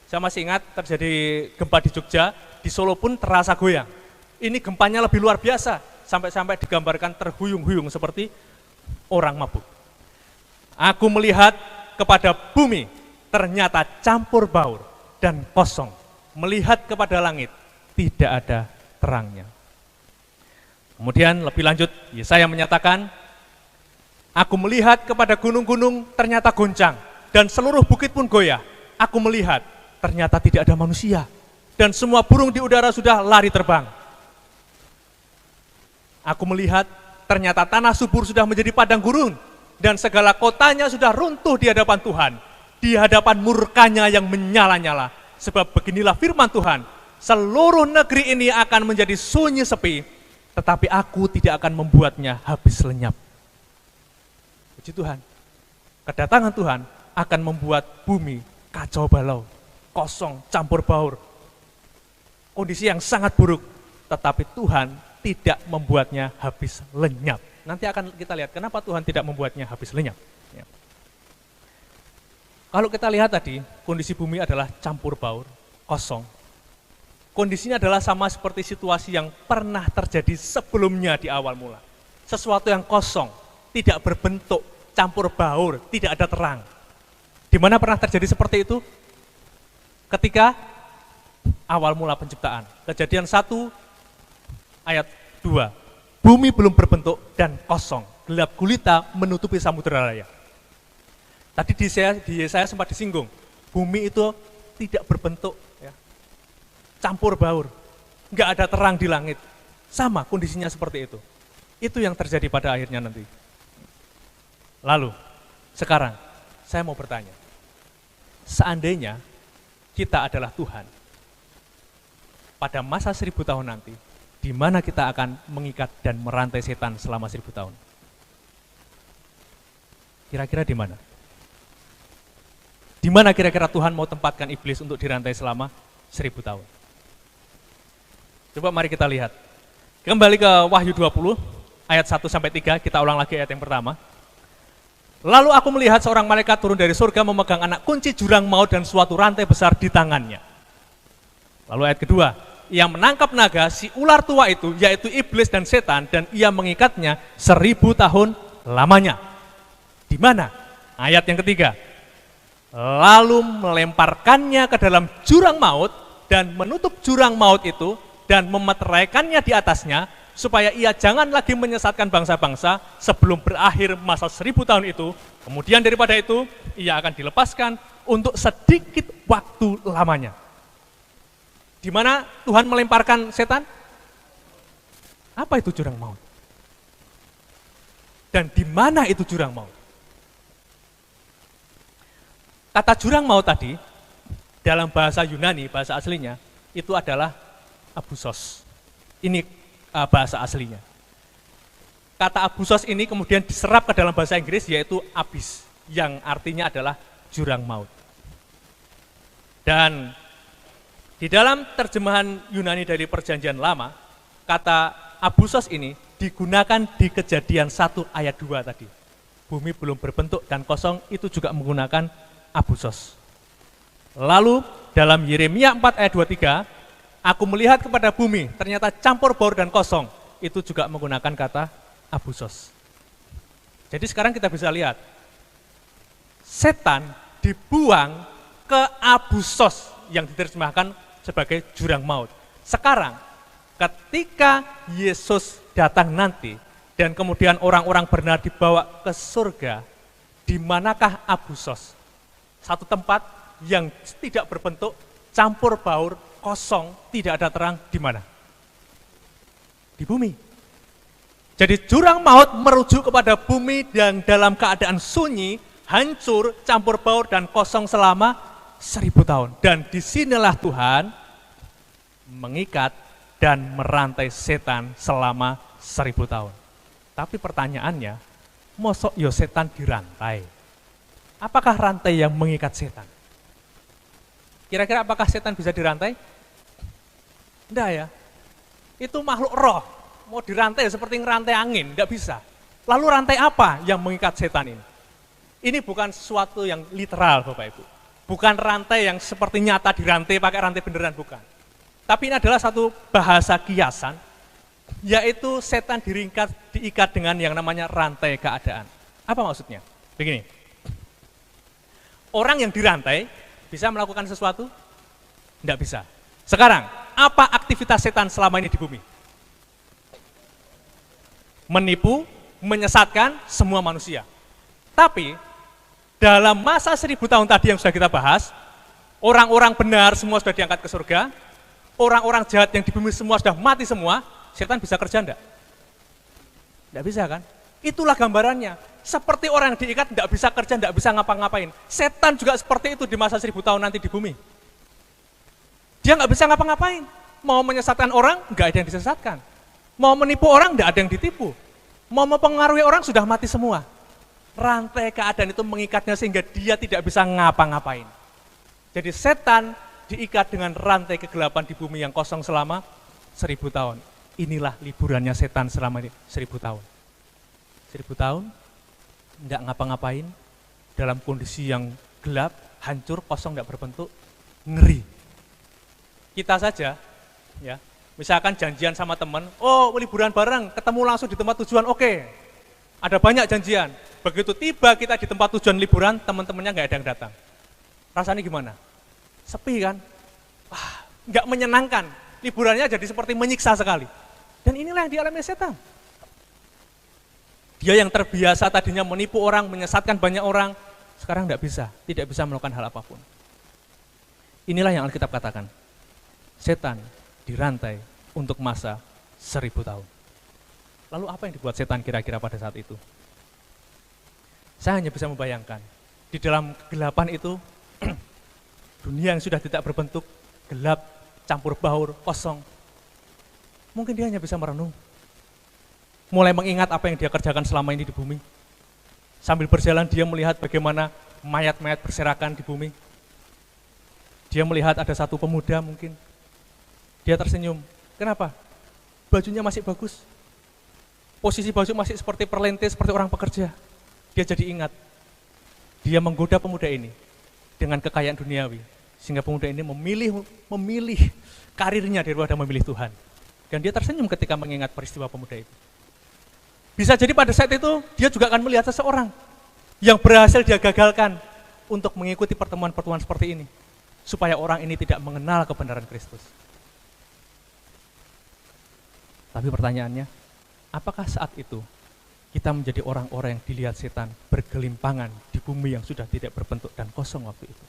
Saya masih ingat terjadi gempa di Jogja, di Solo pun terasa goyang. Ini gempanya lebih luar biasa, sampai-sampai digambarkan terhuyung-huyung seperti orang mabuk. Aku melihat kepada bumi, ternyata campur baur dan kosong. Melihat kepada langit, tidak ada terangnya. Kemudian lebih lanjut, Yesaya menyatakan, aku melihat kepada gunung-gunung ternyata goncang, dan seluruh bukit pun goyah. Aku melihat, ternyata tidak ada manusia, dan semua burung di udara sudah lari terbang. Aku melihat, ternyata tanah subur sudah menjadi padang gurun, dan segala kotanya sudah runtuh di hadapan Tuhan, di hadapan murkanya yang menyala-nyala. Sebab beginilah firman Tuhan, seluruh negeri ini akan menjadi sunyi sepi, tetapi aku tidak akan membuatnya habis lenyap. Puji Tuhan, kedatangan Tuhan akan membuat bumi kacau balau, kosong, campur baur. Kondisi yang sangat buruk, tetapi Tuhan tidak membuatnya habis lenyap. Nanti akan kita lihat kenapa Tuhan tidak membuatnya habis lenyap. Ya. Kalau kita lihat tadi, kondisi bumi adalah campur baur, kosong. Kondisinya adalah sama seperti situasi yang pernah terjadi sebelumnya di awal mula. Sesuatu yang kosong, tidak berbentuk, campur baur, tidak ada terang. Di mana pernah terjadi seperti itu? Ketika awal mula penciptaan. Kejadian 1 ayat 2. Bumi belum berbentuk dan kosong, gelap gulita menutupi samudera raya. Tadi di Yesaya sempat disinggung, bumi itu tidak berbentuk, ya. Campur baur, nggak ada terang di langit. Sama kondisinya seperti itu. Itu yang terjadi pada akhirnya nanti. Lalu, sekarang saya mau bertanya, seandainya kita adalah Tuhan, pada masa 1000 tahun nanti, di mana kita akan mengikat dan merantai setan selama 1000 tahun? Kira-kira di mana? Di mana kira-kira Tuhan mau tempatkan iblis untuk dirantai selama 1000 tahun? Coba mari kita lihat. Kembali ke Wahyu 20, ayat 1-3, kita ulang lagi ayat yang pertama. Lalu aku melihat seorang malaikat turun dari surga memegang anak kunci jurang maut dan suatu rantai besar di tangannya. Lalu ayat kedua, ia menangkap naga, si ular tua itu, yaitu iblis dan setan, dan ia mengikatnya 1000 tahun lamanya. Di mana? Ayat yang ketiga, lalu melemparkannya ke dalam jurang maut dan menutup jurang maut itu dan memeteraikannya di atasnya, supaya ia jangan lagi menyesatkan bangsa-bangsa sebelum berakhir masa 1000 tahun itu. Kemudian daripada itu, ia akan dilepaskan untuk sedikit waktu lamanya. Di mana Tuhan melemparkan setan? Apa itu jurang maut? Dan di mana itu jurang maut? Kata jurang maut tadi, dalam bahasa Yunani, bahasa aslinya, itu adalah abusos. Ini bahasa aslinya. Kata abusos ini kemudian diserap ke dalam bahasa Inggris, yaitu abyss, yang artinya adalah jurang maut. Dan di dalam terjemahan Yunani dari Perjanjian Lama, kata abusos ini digunakan di Kejadian 1 ayat 2 tadi. Bumi belum berbentuk dan kosong, itu juga menggunakan abusos. Lalu dalam Yeremia 4 ayat 23, aku melihat kepada bumi, ternyata campur baur dan kosong, itu juga menggunakan kata abusos. Jadi sekarang kita bisa lihat, setan dibuang ke abusos yang diterjemahkan sebagai jurang maut. Sekarang, ketika Yesus datang nanti, dan kemudian orang-orang benar dibawa ke surga, di manakah abusos? Satu tempat yang tidak berbentuk, campur baur, kosong, tidak ada terang, di mana? Di bumi. Jadi jurang maut merujuk kepada bumi yang dalam keadaan sunyi, hancur, campur baur, dan kosong selama 1000 tahun. Dan disinilah Tuhan mengikat dan merantai setan selama 1000 tahun. Tapi pertanyaannya, mosok yo setan dirantai? Apakah rantai yang mengikat setan? Kira-kira apakah setan bisa dirantai? Enggak ya. Itu makhluk roh, mau dirantai seperti ngerantai angin, enggak bisa. Lalu rantai apa yang mengikat setan ini? Ini bukan sesuatu yang literal Bapak Ibu. Bukan rantai yang seperti nyata dirantai pakai rantai beneran, bukan. Tapi ini adalah satu bahasa kiasan, yaitu setan diikat dengan yang namanya rantai keadaan. Apa maksudnya? Begini, orang yang dirantai bisa melakukan sesuatu? Tidak bisa. Sekarang, apa aktivitas setan selama ini di bumi? menipu, menyesatkan semua manusia. Tapi dalam masa 1000 tahun tadi yang sudah kita bahas, orang-orang benar semua sudah diangkat ke surga, orang-orang jahat yang di bumi semua sudah mati semua, setan bisa kerja enggak? Enggak bisa kan? Itulah gambarannya. Seperti orang yang diikat enggak bisa kerja, enggak bisa ngapa-ngapain. Setan juga seperti itu di masa 1000 tahun nanti di bumi. Dia enggak bisa ngapa-ngapain. Mau menyesatkan orang, enggak ada yang disesatkan. Mau menipu orang, enggak ada yang ditipu. Mau mempengaruhi orang, sudah mati semua. Rantai keadaan itu mengikatnya sehingga dia tidak bisa ngapa-ngapain. Jadi setan diikat dengan rantai kegelapan di bumi yang kosong selama 1000 tahun. Inilah liburannya setan selama 1000 tahun. 1000 tahun, enggak ngapa-ngapain, dalam kondisi yang gelap, hancur, kosong, enggak berbentuk, ngeri. Kita saja, ya, misalkan janjian sama teman, oh liburan bareng, ketemu langsung di tempat tujuan, oke. Ada banyak janjian. Begitu tiba kita di tempat tujuan liburan, teman-temannya nggak ada yang datang. Rasanya gimana? Sepi kan? Wah, nggak menyenangkan. Liburannya jadi seperti menyiksa sekali. Dan inilah yang dialami setan. Dia yang terbiasa tadinya menipu orang, menyesatkan banyak orang, sekarang tidak bisa melakukan hal apapun. Inilah yang Alkitab katakan. Setan dirantai untuk masa 1000 tahun. Lalu apa yang dibuat setan kira-kira pada saat itu? Saya hanya bisa membayangkan, di dalam kegelapan itu, dunia yang sudah tidak berbentuk, gelap, campur baur, kosong. Mungkin dia hanya bisa merenung. Mulai mengingat apa yang dia kerjakan selama ini di bumi. Sambil berjalan dia melihat bagaimana mayat-mayat berserakan di bumi. Dia melihat ada satu pemuda mungkin. Dia tersenyum. Kenapa? Bajunya masih bagus. Posisi baju masih seperti perlentis, seperti orang pekerja. Dia jadi ingat. Dia menggoda pemuda ini dengan kekayaan duniawi. Sehingga pemuda ini memilih karirnya daripada memilih Tuhan. Dan dia tersenyum ketika mengingat peristiwa pemuda itu. Bisa jadi pada saat itu dia juga akan melihat seseorang yang berhasil dia gagalkan untuk mengikuti pertemuan-pertemuan seperti ini. Supaya orang ini tidak mengenal kebenaran Kristus. Tapi pertanyaannya, apakah saat itu kita menjadi orang-orang yang dilihat setan bergelimpangan di bumi yang sudah tidak berbentuk dan kosong waktu itu?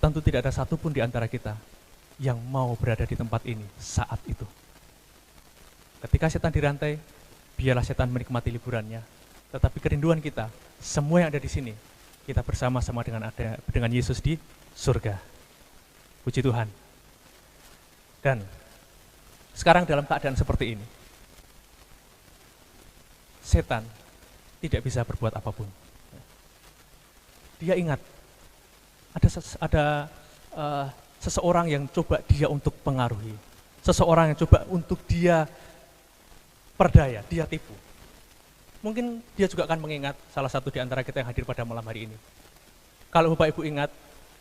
Tentu tidak ada satupun di antara kita yang mau berada di tempat ini saat itu. Ketika setan dirantai, biarlah setan menikmati liburannya. Tetapi kerinduan kita, semua yang ada di sini, kita bersama-sama dengan Yesus di surga. Puji Tuhan. Dan sekarang dalam keadaan seperti ini, setan tidak bisa berbuat apapun. Dia ingat, ada seseorang yang coba dia untuk pengaruhi, seseorang yang coba untuk dia perdaya, dia tipu. Mungkin dia juga akan mengingat salah satu di antara kita yang hadir pada malam hari ini. Kalau Bapak Ibu ingat,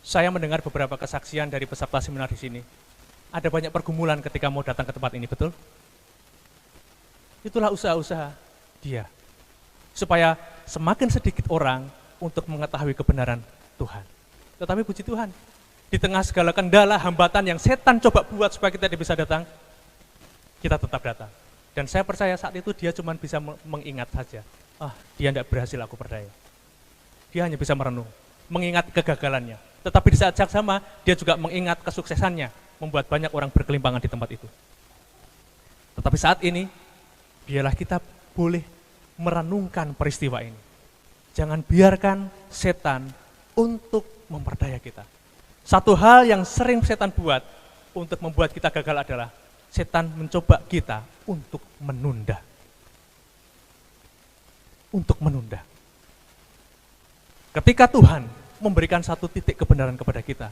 saya mendengar beberapa kesaksian dari peserta seminar di sini. Ada banyak pergumulan ketika mau datang ke tempat ini, betul? Itulah usaha-usaha dia. Supaya semakin sedikit orang untuk mengetahui kebenaran Tuhan. Tetapi puji Tuhan, di tengah segala kendala, hambatan yang setan coba buat supaya kita tidak bisa datang, kita tetap datang. Dan saya percaya saat itu dia cuma bisa mengingat saja. Dia tidak berhasil aku perdaya. Dia hanya bisa merenung, mengingat kegagalannya. Tetapi di saat yang sama, dia juga mengingat kesuksesannya, membuat banyak orang berkelimpangan di tempat itu. Tetapi saat ini, biarlah kita boleh merenungkan peristiwa ini. Jangan biarkan setan untuk memperdaya kita. Satu hal yang sering setan buat untuk membuat kita gagal adalah setan mencoba kita untuk menunda. Untuk menunda. Ketika Tuhan memberikan satu titik kebenaran kepada kita,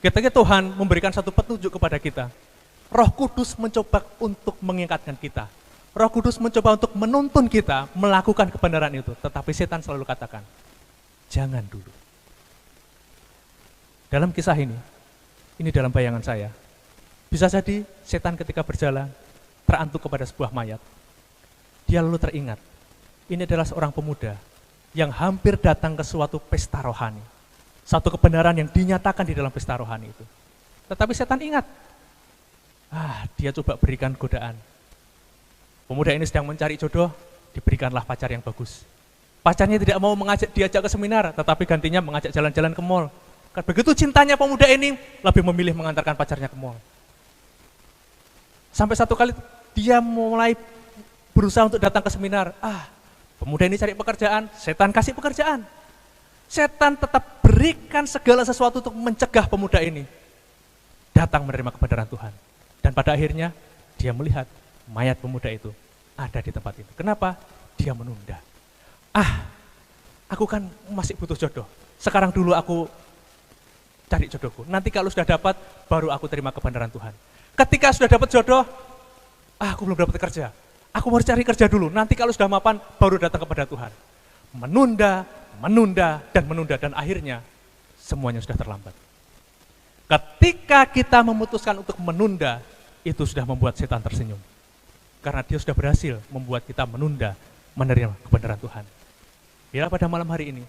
ketika Tuhan memberikan satu petunjuk kepada kita, Roh Kudus mencoba untuk mengingatkan kita. Roh Kudus mencoba untuk menuntun kita melakukan kebenaran itu, tetapi setan selalu katakan, jangan dulu. Dalam kisah ini dalam bayangan saya, bisa jadi setan ketika berjalan terantuk kepada sebuah mayat. Dia lalu teringat, ini adalah seorang pemuda yang hampir datang ke suatu pesta rohani. Satu kebenaran yang dinyatakan di dalam pesta rohani itu. Tetapi setan ingat, dia coba berikan godaan. Pemuda ini sedang mencari jodoh, diberikanlah pacar yang bagus. Pacarnya tidak mau diajak ke seminar, tetapi gantinya mengajak jalan-jalan ke mall. Begitu cintanya pemuda ini, lebih memilih mengantarkan pacarnya ke mall. Sampai satu kali dia mulai berusaha untuk datang ke seminar. Pemuda ini cari pekerjaan, setan kasih pekerjaan. Setan tetap berikan segala sesuatu untuk mencegah pemuda ini datang menerima kebenaran Tuhan. Dan pada akhirnya dia melihat mayat pemuda itu ada di tempat itu. Kenapa? Dia menunda. Aku kan masih butuh jodoh. Sekarang dulu aku cari jodohku. Nanti kalau sudah dapat, baru aku terima kebenaran Tuhan. Ketika sudah dapat jodoh, aku belum dapat kerja. Aku harus cari kerja dulu. Nanti kalau sudah mapan, baru datang kepada Tuhan. Menunda, dan menunda. Dan akhirnya semuanya sudah terlambat. Ketika kita memutuskan untuk menunda, itu sudah membuat setan tersenyum. Karena dia sudah berhasil membuat kita menunda menerima kebenaran Tuhan. Bila pada malam hari ini,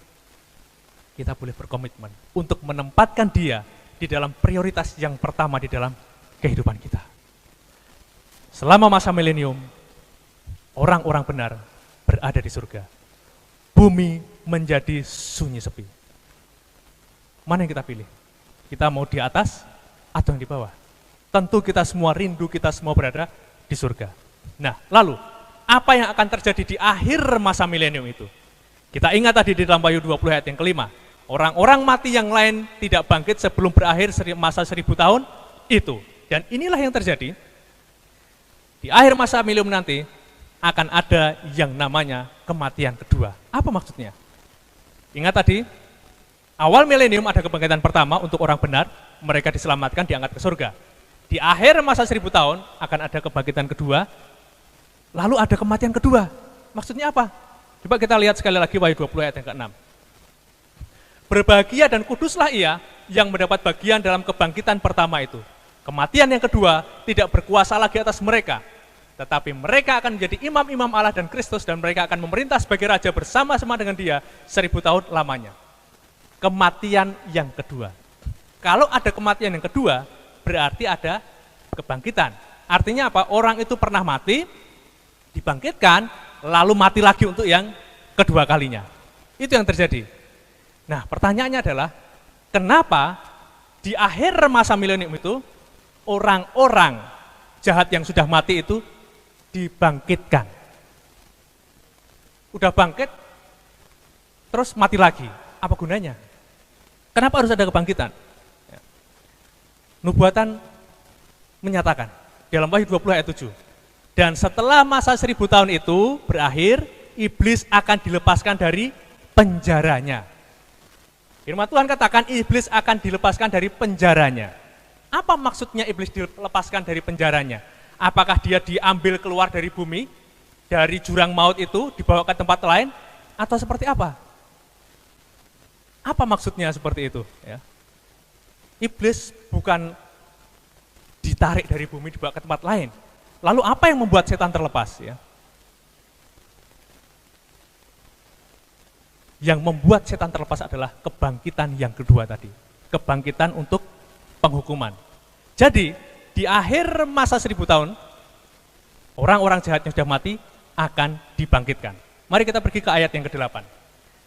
kita boleh berkomitmen untuk menempatkan dia di dalam prioritas yang pertama di dalam kehidupan kita. Selama masa milenium, orang-orang benar berada di surga. Bumi menjadi sunyi sepi. Mana yang kita pilih? Kita mau di atas atau yang di bawah? Tentu kita semua rindu, kita semua berada di surga. Nah, lalu apa yang akan terjadi di akhir masa milenium itu? Kita ingat tadi di dalam Wahyu 20 ayat yang kelima, orang-orang mati yang lain tidak bangkit sebelum berakhir masa 1000 tahun itu. Dan inilah yang terjadi, di akhir masa milenium nanti akan ada yang namanya kematian kedua. Apa maksudnya? Ingat tadi, awal milenium ada kebangkitan pertama untuk orang benar, mereka diselamatkan, diangkat ke surga. Di akhir masa 1000 tahun akan ada kebangkitan kedua, lalu ada kematian kedua. Maksudnya apa? Coba kita lihat sekali lagi Wahyu 20 ayat yang ke-6. Berbahagia dan kuduslah ia yang mendapat bagian dalam kebangkitan pertama itu. Kematian yang kedua tidak berkuasa lagi atas mereka, tetapi mereka akan menjadi imam-imam Allah dan Kristus, dan mereka akan memerintah sebagai raja bersama-sama dengan dia 1000 tahun lamanya. Kematian yang kedua. Kalau ada kematian yang kedua, berarti ada kebangkitan. Artinya apa? Orang itu pernah mati, dibangkitkan, lalu mati lagi untuk yang kedua kalinya. Itu yang terjadi. Nah, pertanyaannya adalah, kenapa di akhir masa milenium itu, orang-orang jahat yang sudah mati itu dibangkitkan? Udah bangkit, terus mati lagi. Apa gunanya? Kenapa harus ada kebangkitan? Nubuatan menyatakan, dalam Wahyu 20 ayat 7, dan setelah masa 1000 tahun itu berakhir, iblis akan dilepaskan dari penjaranya. Firman Tuhan katakan iblis akan dilepaskan dari penjaranya. Apa maksudnya iblis dilepaskan dari penjaranya? Apakah dia diambil keluar dari bumi, dari jurang maut itu, dibawa ke tempat lain, atau seperti apa? Apa maksudnya seperti itu? Ya. Iblis bukan ditarik dari bumi, dibawa ke tempat lain. Lalu apa yang membuat setan terlepas? Ya? Yang membuat setan terlepas adalah kebangkitan yang kedua tadi. Kebangkitan untuk penghukuman. Jadi, di akhir masa 1000 tahun, orang-orang jahat yang sudah mati akan dibangkitkan. Mari kita pergi ke ayat yang ke-8.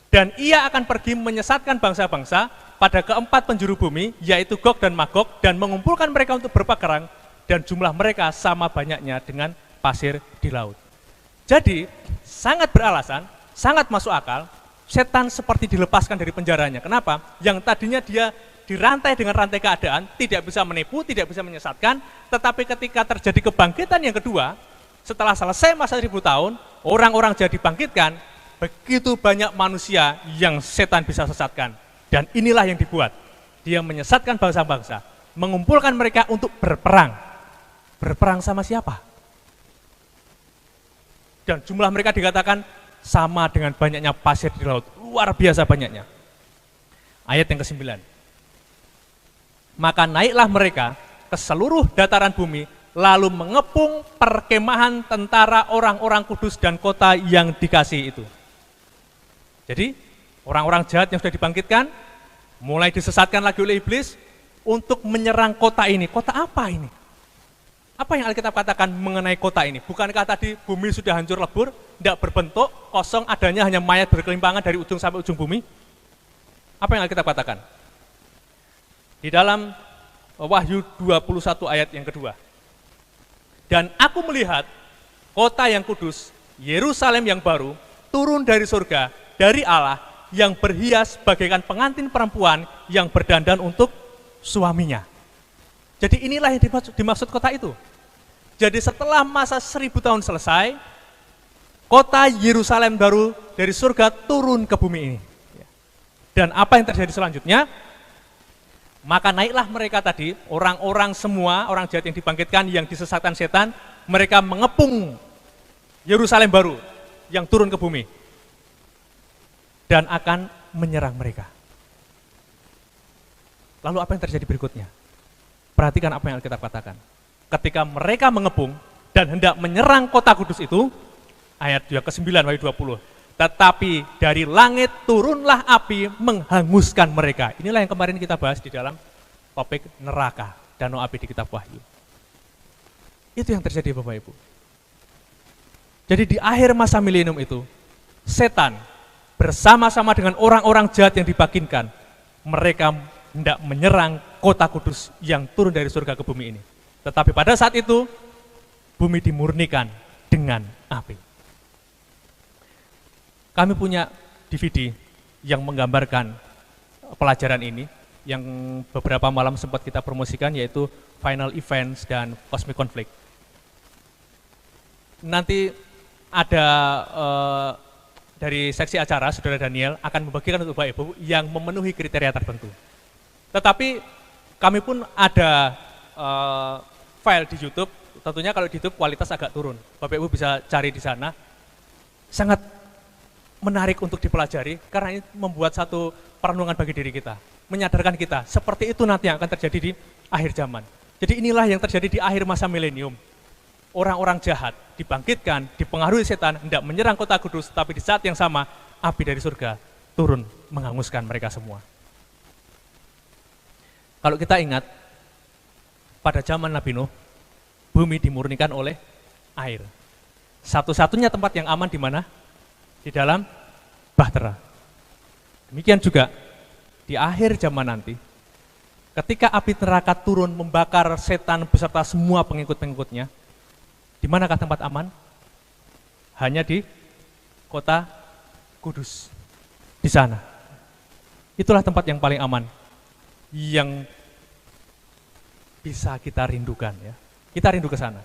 Dan ia akan pergi menyesatkan bangsa-bangsa pada keempat penjuru bumi, yaitu Gog dan Magog, dan mengumpulkan mereka untuk berperang, dan jumlah mereka sama banyaknya dengan pasir di laut. Jadi, sangat beralasan, sangat masuk akal, setan seperti dilepaskan dari penjaranya. Kenapa? Yang tadinya dia dirantai dengan rantai keadaan, tidak bisa menipu, tidak bisa menyesatkan, tetapi ketika terjadi kebangkitan yang kedua, setelah selesai masa 1000 tahun, orang-orang jadi dibangkitkan, begitu banyak manusia yang setan bisa sesatkan. Dan inilah yang dibuat. Dia menyesatkan bangsa-bangsa, mengumpulkan mereka untuk berperang. Berperang sama siapa? Dan jumlah mereka dikatakan sama dengan banyaknya pasir di laut. Luar biasa banyaknya. Ayat yang ke-9. Maka naiklah mereka ke seluruh dataran bumi, lalu mengepung perkemahan tentara orang-orang kudus dan kota yang dikasihi itu. Jadi, orang-orang jahat yang sudah dibangkitkan, mulai disesatkan lagi oleh iblis untuk menyerang kota ini. Kota apa ini? Apa yang Alkitab katakan mengenai kota ini? Bukankah tadi bumi sudah hancur lebur, tidak berbentuk, kosong, adanya hanya mayat berkelimpangan dari ujung sampai ujung bumi? Apa yang Alkitab katakan? Di dalam Wahyu 21 ayat yang kedua. Dan aku melihat kota yang kudus, Yerusalem yang baru, turun dari surga, dari Allah, yang berhias bagaikan pengantin perempuan yang berdandan untuk suaminya. Jadi inilah yang dimaksud kota itu. Jadi setelah masa 1000 tahun selesai, kota Yerusalem baru dari surga turun ke bumi ini. Dan apa yang terjadi selanjutnya? Maka naiklah mereka tadi, orang-orang semua, orang jahat yang dibangkitkan, yang disesatkan setan, mereka mengepung Yerusalem baru yang turun ke bumi. Dan akan menyerang mereka. Lalu apa yang terjadi berikutnya? Perhatikan apa yang Alkitab katakan. Ketika mereka mengepung dan hendak menyerang kota kudus itu, ayat yang ke-9 ayat 20. Tetapi dari langit turunlah api menghanguskan mereka. Inilah yang kemarin kita bahas di dalam topik neraka, danau api di kitab Wahyu. Itu yang terjadi Bapak Ibu. Jadi di akhir masa milenium itu, setan bersama-sama dengan orang-orang jahat yang dibangkitkan, mereka hendak menyerang kota kudus yang turun dari surga ke bumi ini. Tetapi pada saat itu, bumi dimurnikan dengan api. Kami punya DVD yang menggambarkan pelajaran ini, yang beberapa malam sempat kita promosikan, yaitu Final Events dan Cosmic Conflict. Nanti ada dari seksi acara, Saudara Daniel akan membagikan untuk Bapak Ibu yang memenuhi kriteria tertentu. Tetapi kami pun ada file di YouTube, tentunya kalau di YouTube kualitas agak turun. Bapak Ibu bisa cari di sana. Sangat menarik untuk dipelajari karena ini membuat satu perenungan bagi diri kita, menyadarkan kita seperti itu nanti yang akan terjadi di akhir zaman. Jadi inilah yang terjadi di akhir masa milenium. Orang-orang jahat dibangkitkan, dipengaruhi setan, hendak menyerang kota kudus, tapi di saat yang sama api dari surga turun menghanguskan mereka semua. Kalau kita ingat, pada zaman Nabi Nuh, bumi dimurnikan oleh air. Satu-satunya tempat yang aman di mana? Di dalam bahtera. Demikian juga di akhir zaman nanti, ketika api neraka turun membakar setan beserta semua pengikut-pengikutnya, di manakah tempat aman? Hanya di kota Kudus. Di sana. Itulah tempat yang paling aman, yang bisa kita rindukan, ya. Kita rindu ke sana.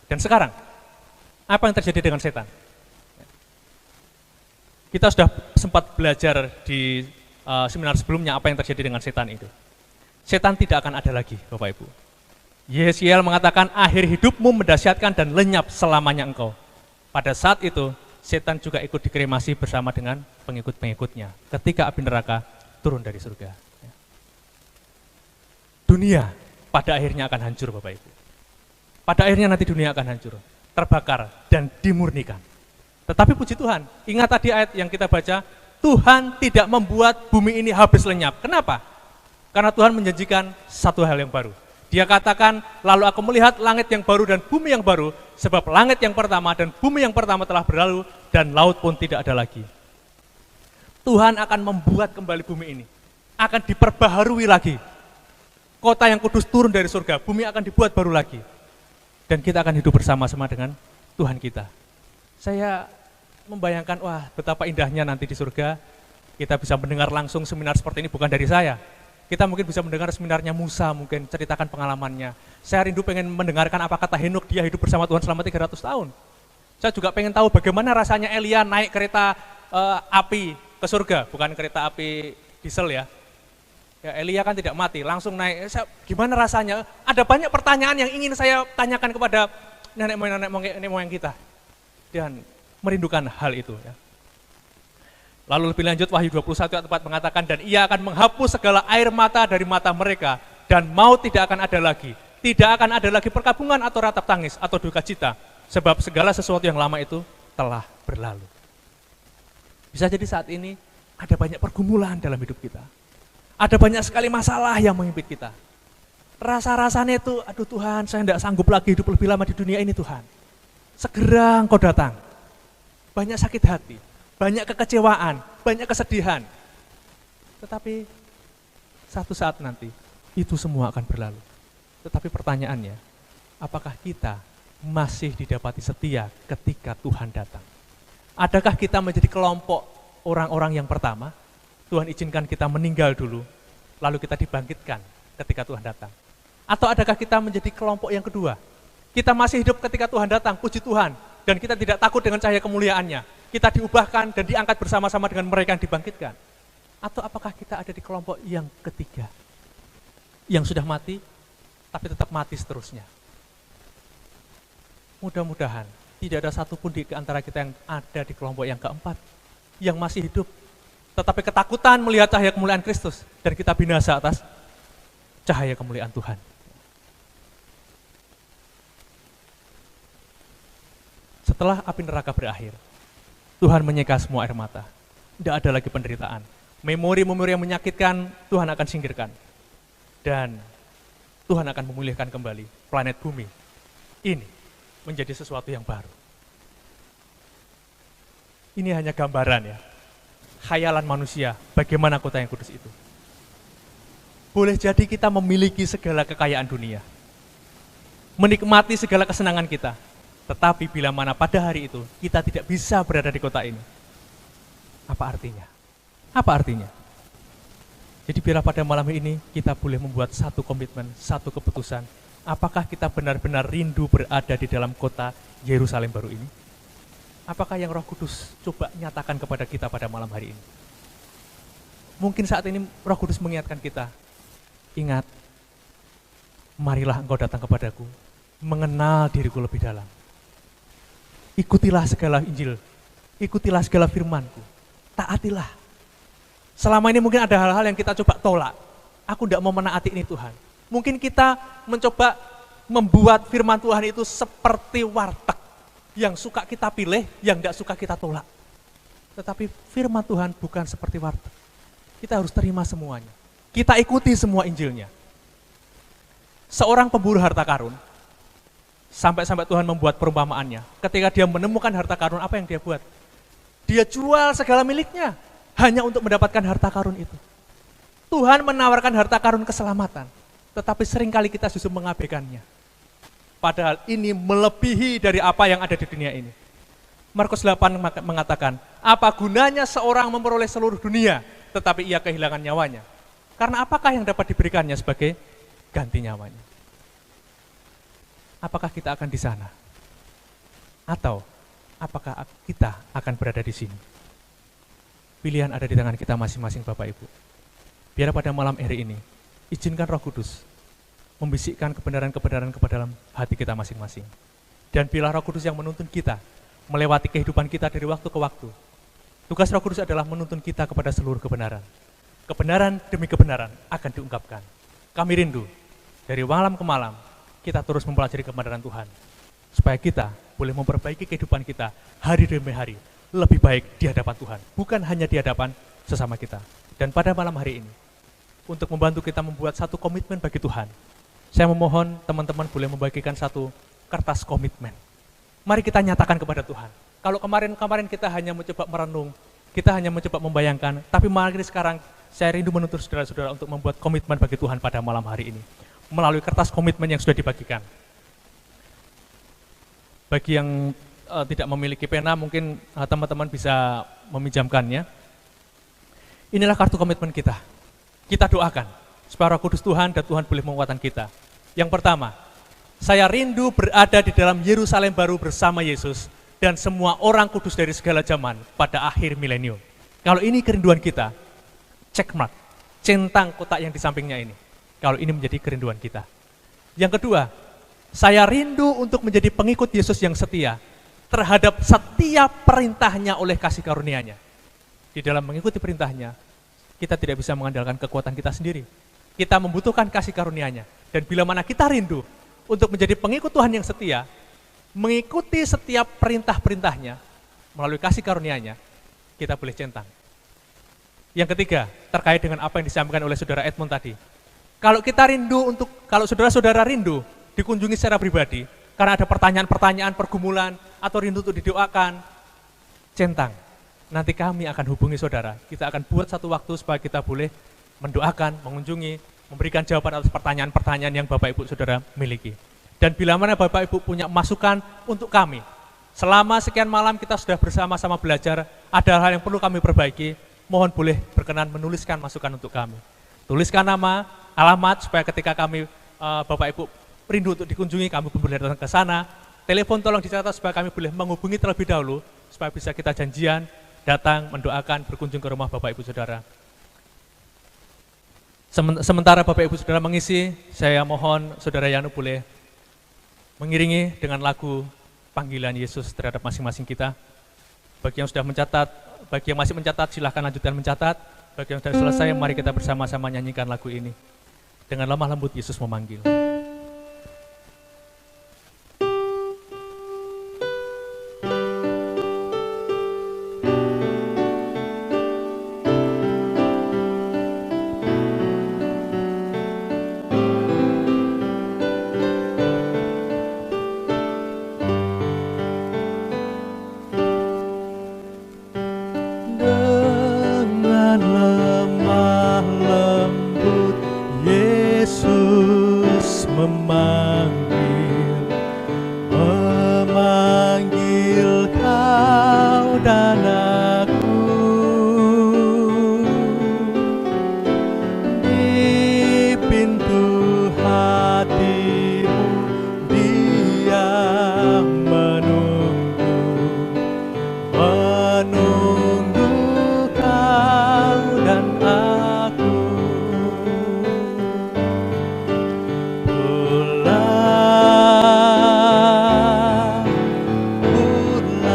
Dan sekarang, apa yang terjadi dengan setan? Kita sudah sempat belajar di seminar sebelumnya apa yang terjadi dengan setan itu. Setan tidak akan ada lagi, Bapak Ibu. Yeskiel mengatakan akhir hidupmu mendahsyatkan dan lenyap selamanya engkau. Pada saat itu, setan juga ikut dikremasi bersama dengan pengikut-pengikutnya ketika api neraka turun dari surga. Dunia pada akhirnya akan hancur, Bapak Ibu. Pada akhirnya nanti dunia akan hancur, terbakar dan dimurnikan. Tetapi puji Tuhan, ingat tadi ayat yang kita baca, Tuhan tidak membuat bumi ini habis lenyap. Kenapa? Karena Tuhan menjanjikan satu hal yang baru. Dia katakan, lalu aku melihat langit yang baru dan bumi yang baru, sebab langit yang pertama dan bumi yang pertama telah berlalu, dan laut pun tidak ada lagi. Tuhan akan membuat kembali bumi ini, akan diperbaharui lagi. Kota yang kudus turun dari surga, bumi akan dibuat baru lagi. Dan kita akan hidup bersama-sama dengan Tuhan kita. Saya membayangkan, wah betapa indahnya nanti di surga, kita bisa mendengar langsung seminar seperti ini, bukan dari saya. Kita mungkin bisa mendengar seminarnya Musa, mungkin ceritakan pengalamannya. Saya rindu pengen mendengarkan apa kata Henokh, dia hidup bersama Tuhan selama 300 tahun. Saya juga pengen tahu bagaimana rasanya Elia naik kereta api ke surga, bukan kereta api diesel ya. Ya Elia kan tidak mati, langsung naik. Gimana rasanya? Ada banyak pertanyaan yang ingin saya tanyakan kepada nenek moyang kita. Dan merindukan hal itu ya. Lalu lebih lanjut Wahyu 21 ayat 4 mengatakan, dan ia akan menghapus segala air mata dari mata mereka, dan maut tidak akan ada lagi. Tidak akan ada lagi perkabungan atau ratap tangis atau duka cita, sebab segala sesuatu yang lama itu telah berlalu. Bisa jadi saat ini ada banyak pergumulan dalam hidup kita. Ada banyak sekali masalah yang menghimpit kita. Rasa-rasanya itu, aduh Tuhan, saya tidak sanggup lagi hidup lebih lama di dunia ini Tuhan. Segera Engkau datang. Banyak sakit hati, banyak kekecewaan, banyak kesedihan. Tetapi satu saat nanti, itu semua akan berlalu. Tetapi pertanyaannya, apakah kita masih didapati setia ketika Tuhan datang? Adakah kita menjadi kelompok orang-orang yang pertama, Tuhan izinkan kita meninggal dulu, lalu kita dibangkitkan ketika Tuhan datang? Atau adakah kita menjadi kelompok yang kedua? Kita masih hidup ketika Tuhan datang, puji Tuhan, dan kita tidak takut dengan cahaya kemuliaannya. Kita diubahkan dan diangkat bersama-sama dengan mereka yang dibangkitkan. Atau apakah kita ada di kelompok yang ketiga? Yang sudah mati, tapi tetap mati seterusnya. Mudah-mudahan tidak ada satupun di antara kita yang ada di kelompok yang keempat, yang masih hidup, tetapi ketakutan melihat cahaya kemuliaan Kristus, dan kita binasa atas cahaya kemuliaan Tuhan. Setelah api neraka berakhir, Tuhan menyeka semua air mata. Tidak ada lagi penderitaan. Memori-memori yang menyakitkan Tuhan akan singkirkan. Dan Tuhan akan memulihkan kembali planet bumi ini menjadi sesuatu yang baru. Ini hanya gambaran ya, khayalan manusia bagaimana kota yang kudus itu. Boleh jadi kita memiliki segala kekayaan dunia, menikmati segala kesenangan kita, tetapi bila mana pada hari itu kita tidak bisa berada di kota ini, apa artinya? Apa artinya? Jadi biarlah pada malam ini kita boleh membuat satu komitmen, satu keputusan. Apakah kita benar-benar rindu berada di dalam kota Yerusalem baru ini? Apakah yang Roh Kudus coba nyatakan kepada kita pada malam hari ini? Mungkin saat ini Roh Kudus mengingatkan kita, ingat, marilah engkau datang kepadaku, mengenal diriku lebih dalam. Ikutilah segala Injil, ikutilah segala firman-Ku, taatilah. Selama ini mungkin ada hal-hal yang kita coba tolak. Aku tidak mau menaati ini Tuhan. Mungkin kita mencoba membuat firman Tuhan itu seperti warteg. Yang suka kita pilih, yang tidak suka kita tolak. Tetapi firman Tuhan bukan seperti warteg. Kita harus terima semuanya. Kita ikuti semua Injilnya. Seorang pemburu harta karun, sampai-sampai Tuhan membuat perumpamaannya. Ketika dia menemukan harta karun, apa yang dia buat? Dia jual segala miliknya, hanya untuk mendapatkan harta karun itu. Tuhan menawarkan harta karun keselamatan, tetapi seringkali kita justru mengabaikannya. Padahal ini melebihi dari apa yang ada di dunia ini. Markus 8 mengatakan, apa gunanya seorang memperoleh seluruh dunia, tetapi ia kehilangan nyawanya? Karena apakah yang dapat diberikannya sebagai ganti nyawanya? Apakah kita akan di sana? Atau apakah kita akan berada di sini? Pilihan ada di tangan kita masing-masing Bapak Ibu. Biar pada malam hari ini, izinkan Roh Kudus membisikkan kebenaran-kebenaran ke dalam hati kita masing-masing. Dan bila Roh Kudus yang menuntun kita, melewati kehidupan kita dari waktu ke waktu, tugas Roh Kudus adalah menuntun kita kepada seluruh kebenaran. Kebenaran demi kebenaran akan diungkapkan. Kami rindu, dari malam ke malam, kita terus mempelajari kebenaran Tuhan. Supaya kita boleh memperbaiki kehidupan kita hari demi hari, lebih baik di hadapan Tuhan, bukan hanya di hadapan sesama kita. Dan pada malam hari ini, untuk membantu kita membuat satu komitmen bagi Tuhan, saya memohon teman-teman boleh membagikan satu kertas komitmen. Mari kita nyatakan kepada Tuhan. Kalau kemarin kita hanya mencoba merenung, kita hanya mencoba membayangkan, tapi mari sekarang saya rindu menuntut saudara-saudara untuk membuat komitmen bagi Tuhan pada malam hari ini, melalui kertas komitmen yang sudah dibagikan. Bagi yang tidak memiliki pena, mungkin teman-teman bisa meminjamkannya. Inilah kartu komitmen kita. Kita doakan supaya Roh Kudus Tuhan dan Tuhan boleh menguatkan kita. Yang pertama, saya rindu berada di dalam Yerusalem baru bersama Yesus dan semua orang kudus dari segala zaman pada akhir milenium. Kalau ini kerinduan kita, check mark, centang kotak yang di sampingnya ini. Kalau ini menjadi kerinduan kita. Yang kedua, saya rindu untuk menjadi pengikut Yesus yang setia terhadap setiap perintahnya oleh kasih karunia-Nya. Di dalam mengikuti perintahnya, kita tidak bisa mengandalkan kekuatan kita sendiri. Kita membutuhkan kasih karunia-Nya. Dan bila mana kita rindu untuk menjadi pengikut Tuhan yang setia, mengikuti setiap perintah-perintahnya melalui kasih karunia-Nya, kita boleh centang. Yang ketiga, terkait dengan apa yang disampaikan oleh saudara Edmund tadi, Kalau saudara-saudara rindu dikunjungi secara pribadi, karena ada pertanyaan-pertanyaan, pergumulan, atau rindu untuk didoakan, centang. Nanti kami akan hubungi saudara. Kita akan buat satu waktu supaya kita boleh mendoakan, mengunjungi, memberikan jawaban atas pertanyaan-pertanyaan yang Bapak Ibu Saudara miliki. Dan bila mana Bapak Ibu punya masukan untuk kami, selama sekian malam kita sudah bersama-sama belajar, ada hal yang perlu kami perbaiki, mohon boleh berkenan menuliskan masukan untuk kami. Tuliskan nama, alamat, supaya ketika kami, Bapak Ibu rindu untuk dikunjungi, kami pun boleh datang ke sana. Telepon tolong dicatat supaya kami boleh menghubungi terlebih dahulu, supaya bisa kita janjian, datang, mendoakan, berkunjung ke rumah Bapak Ibu Saudara. Sementara Bapak Ibu Saudara mengisi, saya mohon Saudara Yanu boleh mengiringi dengan lagu panggilan Yesus terhadap masing-masing kita. Bagi yang sudah mencatat, bagi yang masih mencatat, silahkan lanjutkan mencatat. Bagi yang sudah selesai, mari kita bersama-sama nyanyikan lagu ini. Dengan lemah lembut Yesus memanggil. Dengan lemah lembut Yesus memanggil, memanggil kau dan aku. Di pintu hatimu Dia menunggu kau dan aku. Pulang, pulang,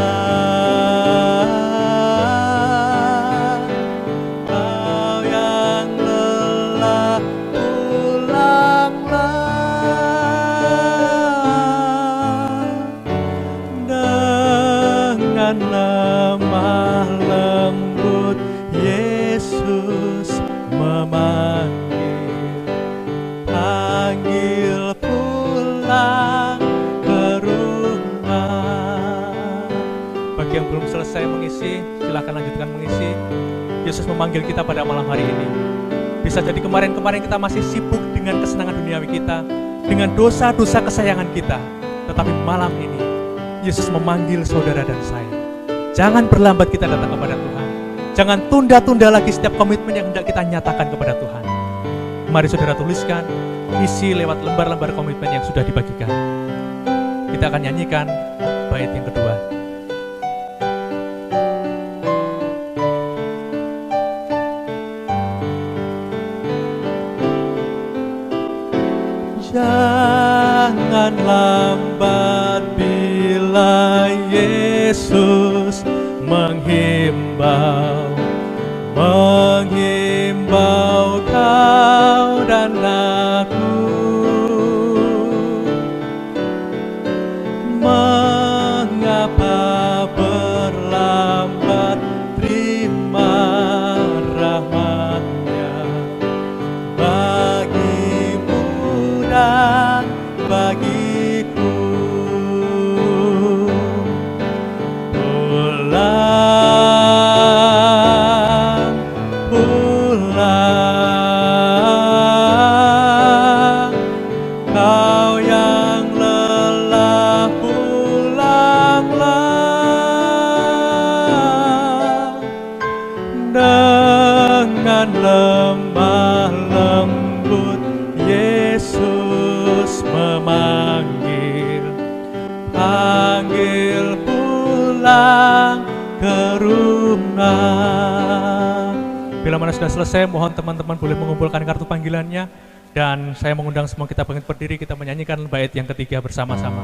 kau yang lelah, pulanglah. Dengan lemah lembut Yesus memanggil, panggil pulang ke rumah. Bagi yang belum selesai mengisi, silakan lanjutkan mengisi. Yesus memanggil kita pada malam hari ini. Bisa jadi kemarin-kemarin kita masih sibuk dengan kesenangan duniawi kita, dengan dosa-dosa kesayangan kita. Tetapi malam ini, Yesus memanggil saudara dan saya. Jangan berlambat kita datang kepada Tuhan. Jangan tunda-tunda lagi setiap komitmen yang hendak kita nyatakan kepada Tuhan. Mari saudara tuliskan, isi lewat lembar-lembar komitmen yang sudah dibagikan. Kita akan nyanyikan bait yang kedua. Jangan lambat bila Yesus menghimbau kau dan aku. Mengapa berlambat, terima rahmat-Nya bagimu dan bagiku. Pulang, pulang, kau yang lelah, pulanglah. Dengan lemah lembut Yesus memanggil, panggil pulang ke rumah. Bila mana sudah selesai, mohon teman-teman boleh mengumpulkan kartu panggilannya. Dan saya mengundang semua kita bangkit berdiri, kita menyanyikan bait yang ketiga bersama-sama.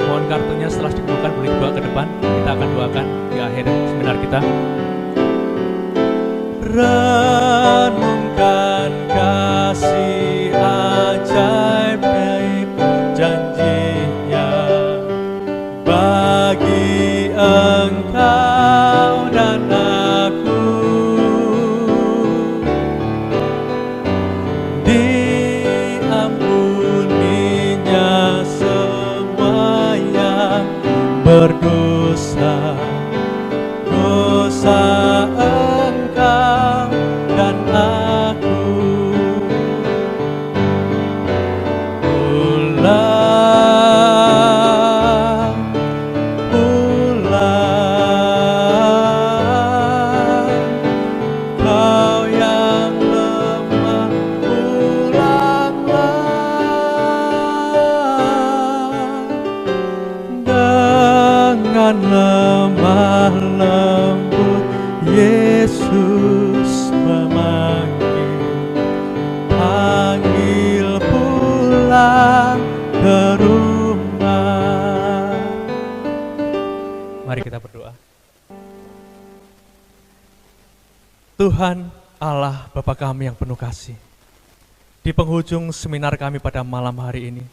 Mohon kartunya setelah dikumpulkan boleh dibawa ke depan. Kita akan doakan di akhir seminar kita. Renungkan kasih ajaib janji-Nya dan lemah lembut Yesus memanggil, panggil pulang ke rumah. Mari kita berdoa. Tuhan Allah Bapa kami yang penuh kasih, di penghujung seminar kami pada malam hari ini,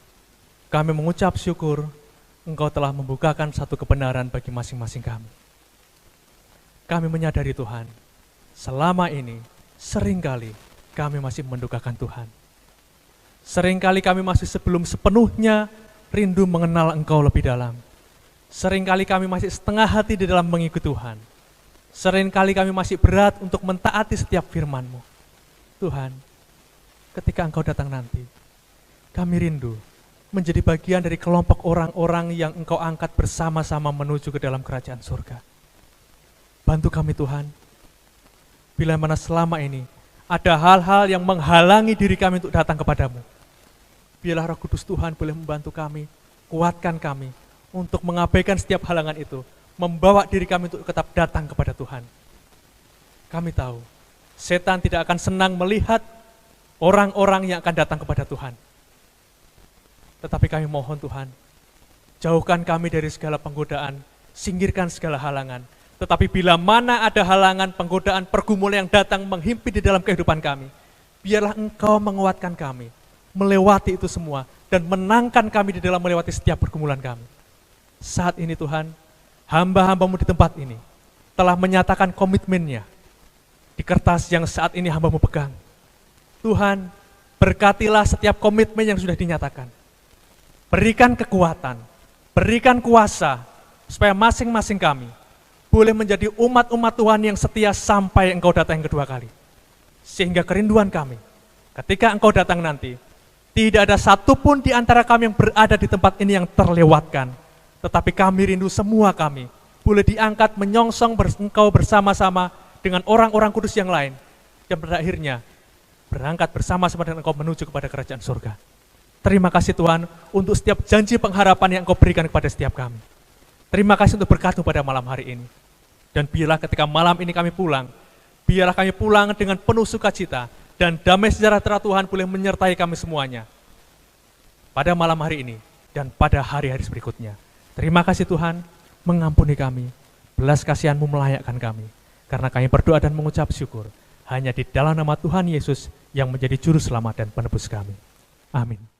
kami mengucap syukur Engkau telah membukakan satu kebenaran bagi masing-masing kami. Kami menyadari Tuhan, selama ini seringkali kami masih mendukakan Tuhan. Seringkali kami masih sebelum sepenuhnya rindu mengenal Engkau lebih dalam. Seringkali kami masih setengah hati di dalam mengikuti Tuhan. Seringkali kami masih berat untuk mentaati setiap firman-Mu. Tuhan, ketika Engkau datang nanti, kami rindu menjadi bagian dari kelompok orang-orang yang Engkau angkat bersama-sama menuju ke dalam kerajaan surga. Bantu kami Tuhan, bila mana selama ini ada hal-hal yang menghalangi diri kami untuk datang kepadamu. Biarlah Roh Kudus Tuhan boleh membantu kami, kuatkan kami untuk mengabaikan setiap halangan itu, membawa diri kami untuk tetap datang kepada Tuhan. Kami tahu, setan tidak akan senang melihat orang-orang yang akan datang kepada Tuhan. Tetapi kami mohon Tuhan, jauhkan kami dari segala penggodaan, singkirkan segala halangan. Tetapi bila mana ada halangan, penggodaan, pergumulan yang datang menghimpit di dalam kehidupan kami, biarlah Engkau menguatkan kami, melewati itu semua, dan menangkan kami di dalam melewati setiap pergumulan kami. Saat ini Tuhan, hamba-hamba-Mu di tempat ini telah menyatakan komitmennya di kertas yang saat ini hamba-Mu pegang. Tuhan, berkatilah setiap komitmen yang sudah dinyatakan. Berikan kekuatan, berikan kuasa, supaya masing-masing kami boleh menjadi umat-umat Tuhan yang setia sampai Engkau datang yang kedua kali. Sehingga kerinduan kami, ketika Engkau datang nanti, tidak ada satupun di antara kami yang berada di tempat ini yang terlewatkan. Tetapi kami rindu semua kami boleh diangkat menyongsong Engkau bersama-sama dengan orang-orang kudus yang lain, yang pada akhirnya berangkat bersama-sama dengan Engkau menuju kepada kerajaan surga. Terima kasih Tuhan untuk setiap janji pengharapan yang Engkau berikan kepada setiap kami. Terima kasih untuk berkat-Mu pada malam hari ini. Dan biarlah ketika malam ini kami pulang, biarlah kami pulang dengan penuh sukacita, dan damai sejahtera Tuhan boleh menyertai kami semuanya pada malam hari ini dan pada hari-hari berikutnya. Terima kasih Tuhan, mengampuni kami, belas kasihan-Mu melayakkan kami, karena kami berdoa dan mengucap syukur hanya di dalam nama Tuhan Yesus yang menjadi juru selamat dan penebus kami. Amin.